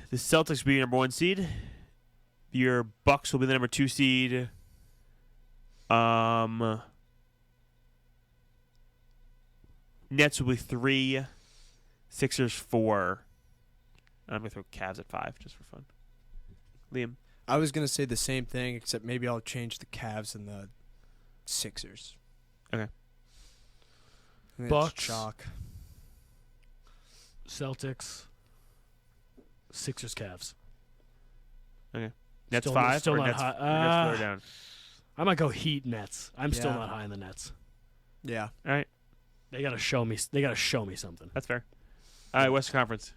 The Celtics will be number 1 seed. Your Bucks will be the number 2 seed. Nets will be 3. Sixers 4. I'm gonna throw Cavs at 5 just for fun. Liam. I was going to say the same thing, except maybe I'll change the Cavs and the Sixers. Okay. I think Bucks. that's chalk. Celtics. Sixers, Cavs. Nets Still- 5 still or not Nets, high. or Nets further down. I might go Heat, Nets. I'm still Yeah. not high in the Nets. Yeah. All right. They gotta show me. They gotta show me something. That's fair. All right. Western Conference.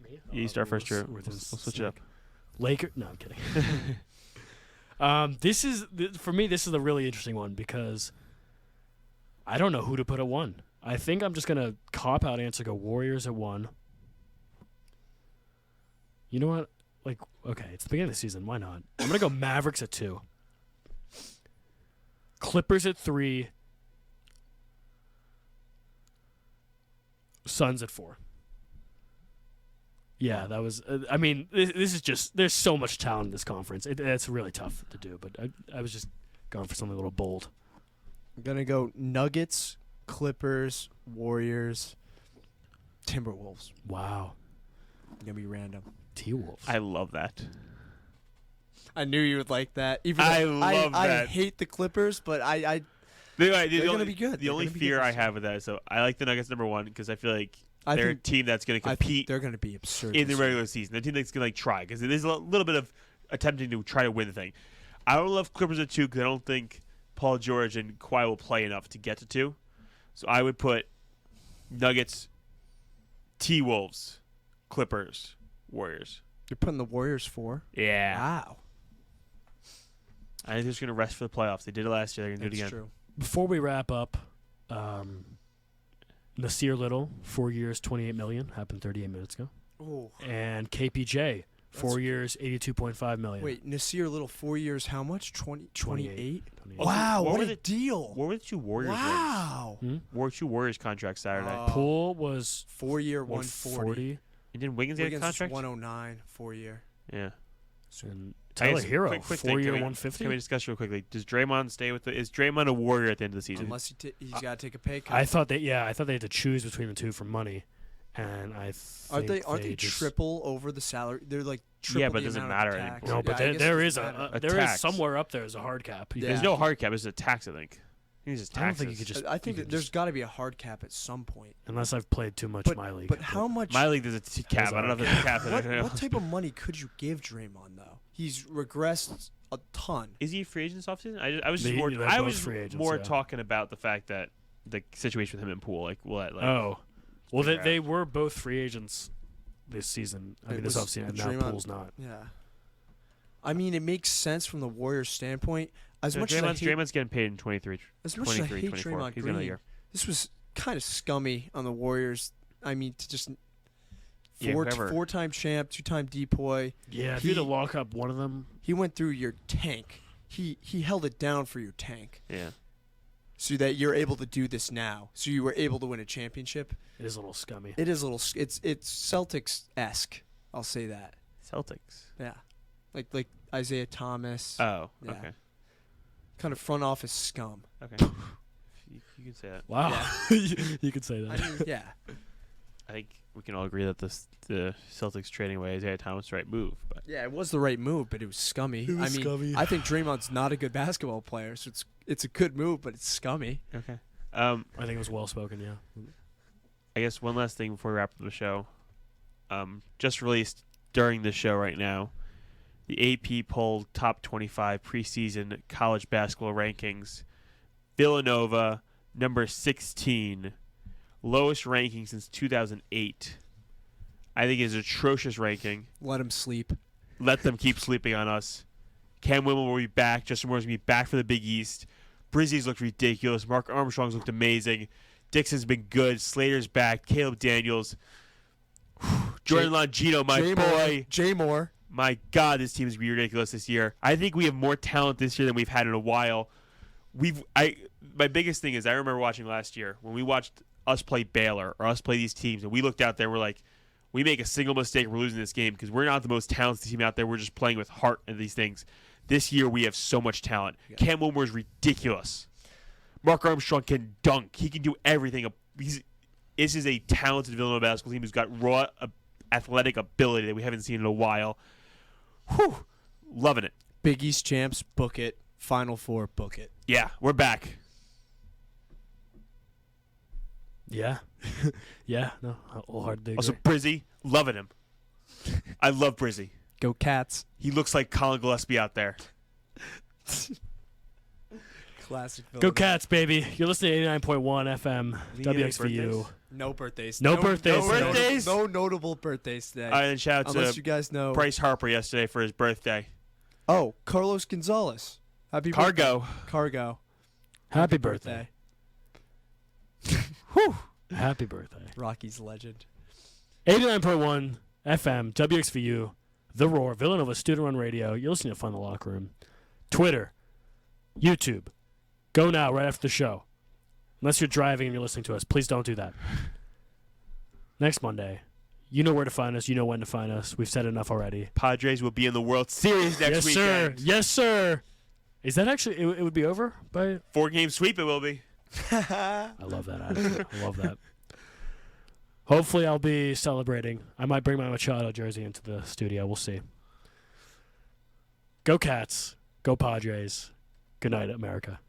Me? You start first, Drew. We'll We'll switch it up. Laker. No, I'm kidding. This is for me. This is a really interesting one because I don't know who to put at 1. I think I'm just gonna cop out answer. Go Warriors at 1. You know what? Like, okay, it's the beginning of the season. Why not? I'm gonna go Mavericks at 2. Clippers at 3. Suns at 4. Yeah, that was. I mean, this is just. There's so much talent in this conference. It's really tough to do, but I was just going for something a little bold. I'm going to go Nuggets, Clippers, Warriors, Timberwolves. Wow, Going to be random. T-Wolves. I love that. I knew you would like that. Even I though love I that. hate the Clippers, but They're going to be good. The They're only gonna be fear good I this year. have with that is, so I like the Nuggets number 1 because I feel like I they're a think team that's going to I think compete they're going to be absurd in the this year. regular season. They're a team that's going to try because there's a little bit of attempting to try to win the thing. I don't love Clippers at 2 because I don't think Paul George and Kawhi will play enough to get to 2. So I would put Nuggets, T-Wolves, Clippers, Warriors. You're putting the Warriors 4? Yeah. Wow. I think they're just going to rest for the playoffs. They did it last year. They're going to do it That's again. true. Before we wrap up, Nasir Little, 4 years, $28 million, happened 38 minutes ago, Oh. and KPJ, 4 That's- years, $82.5 million. Wait, Nasir Little, 4 years, how much? 28? 28. Wow, What what were a the- deal. What were the 2 Warriors ones? Wow. What were 2 Warriors contracts Saturday? Poole was 4 year, 140. 140, And didn't Wiggins get a Wiggins was contract? 109, 4 year. Yeah. and I Tyler guess, Hero, quick thing, 4 year, can we 150. discuss real quickly? Does Draymond stay with Is Draymond a Warrior at the end of the season? Unless he's got to take a pay cut. I thought they had to choose between the two for money, and I think Aren't they just, triple over the salary? They're like triple Yeah, but it the doesn't amount matter of tax. anymore. No, but Yeah, I there, guess there it is doesn't matter. A there is tax. somewhere up there is a hard cap. Yeah. There's no hard cap. It's a tax, I think. I think it's just I don't taxes. think you could just. I think you that could there's just- got to be a hard cap at some point. unless I've played too much But, my league. but how much? My league, there's a cap. I don't know if there's a cap. What type of money could you give Draymond though? He's regressed a ton. Is he a free agent this offseason? I was just They- more. they're I both was free agents, more yeah. talking about the fact that the situation with him and Poole, like, will that, like, Oh, well, figure they out. were both free agents this season. I It mean, this was offseason, and now Draymond- Poole's not. Yeah. I mean, it makes sense from the Warriors' standpoint. As No, much as I hate, Draymond's getting paid in 23, as much as I 23, hate 24. Draymond He's got another Green, year. this was kind of scummy on the Warriors. I mean, to just Yeah, whoever. four-time champ, 2-time depoy. Yeah, if He- you had to lock up one of them, He went through your tank. He held it down for your tank, Yeah. so that you're able to do this now. So you were able to win a championship. it is a little scummy. It is a little. It's Celtics-esque. I'll say that. Celtics. Yeah, like Isaiah Thomas. Oh, Yeah. okay. Kind of front office scum. Okay. You can say that. Wow, you could say I that. mean, yeah. I think we can all agree that the Celtics trading away Isaiah Thomas is the right move. But Yeah, it was the right move, but it was scummy. It was I mean, scummy. I think Draymond's not a good basketball player, so it's a good move, but it's scummy. okay. I think it was well spoken. Yeah. I guess one last thing before we wrap up the show. Just released during the show right now, the AP polled top 25 preseason college basketball rankings. Villanova, number 16, lowest ranking since 2008. I think is an atrocious ranking. Let him sleep. Let them keep sleeping on us. Cam Whitmore will be back. Justin Moore's going to be back for the Big East. Brizzy's looked ridiculous. Mark Armstrong's looked amazing. Dixon's been good. Slater's back. Caleb Daniels. Jordan Longino, my boy. Jay Moore. My God, this team is ridiculous this year. I think we have more talent this year than we've had in a while. My biggest thing is I remember watching last year when we watched us play Baylor or us play these teams, and we looked out there, we're like, we make a single mistake, we're losing this game because we're not the most talented team out there. We're just playing with heart and these things. This year we have so much talent. Yeah. Cam Wilmore is ridiculous. Mark Armstrong can dunk. He can do everything. This is a talented Villanova basketball team who's got raw athletic ability that we haven't seen in a while. Whew, loving it. Big East champs, book it. Final Four, book it. Yeah, we're back. Yeah. Yeah, no, wholeheartedly agree. Also, Brizzy, loving him. I love Brizzy. Go Cats. He looks like Colin Gillespie out there. Classic. Go Cats, baby. You're listening to 89.1 FM, WXVU. No birthdays. No birthdays. No birthdays? No notable birthdays today. All right, and shout out Unless to you guys know. Bryce Harper yesterday for his birthday. Oh, Carlos Gonzalez. Happy Cargo. birthday. Cargo. Happy birthday. Whew. Happy birthday. Rocky's legend. 89.1 FM, WXVU, The Roar, Villanova Student Run Radio. You're listening to Fun in the Locker Room. Twitter, YouTube. Go now, right after the show. Unless you're driving and you're listening to us, please don't do that. Next Monday, you know where to find us. You know when to find us. We've said enough already. Padres will be in the World Series next weekend. Yes, sir. Is that actually, it would be over by? 4-game sweep it will be. I love that attitude. I love that. Hopefully I'll be celebrating. I might bring my Machado jersey into the studio. We'll see. Go Cats. Go Padres. Good night, America.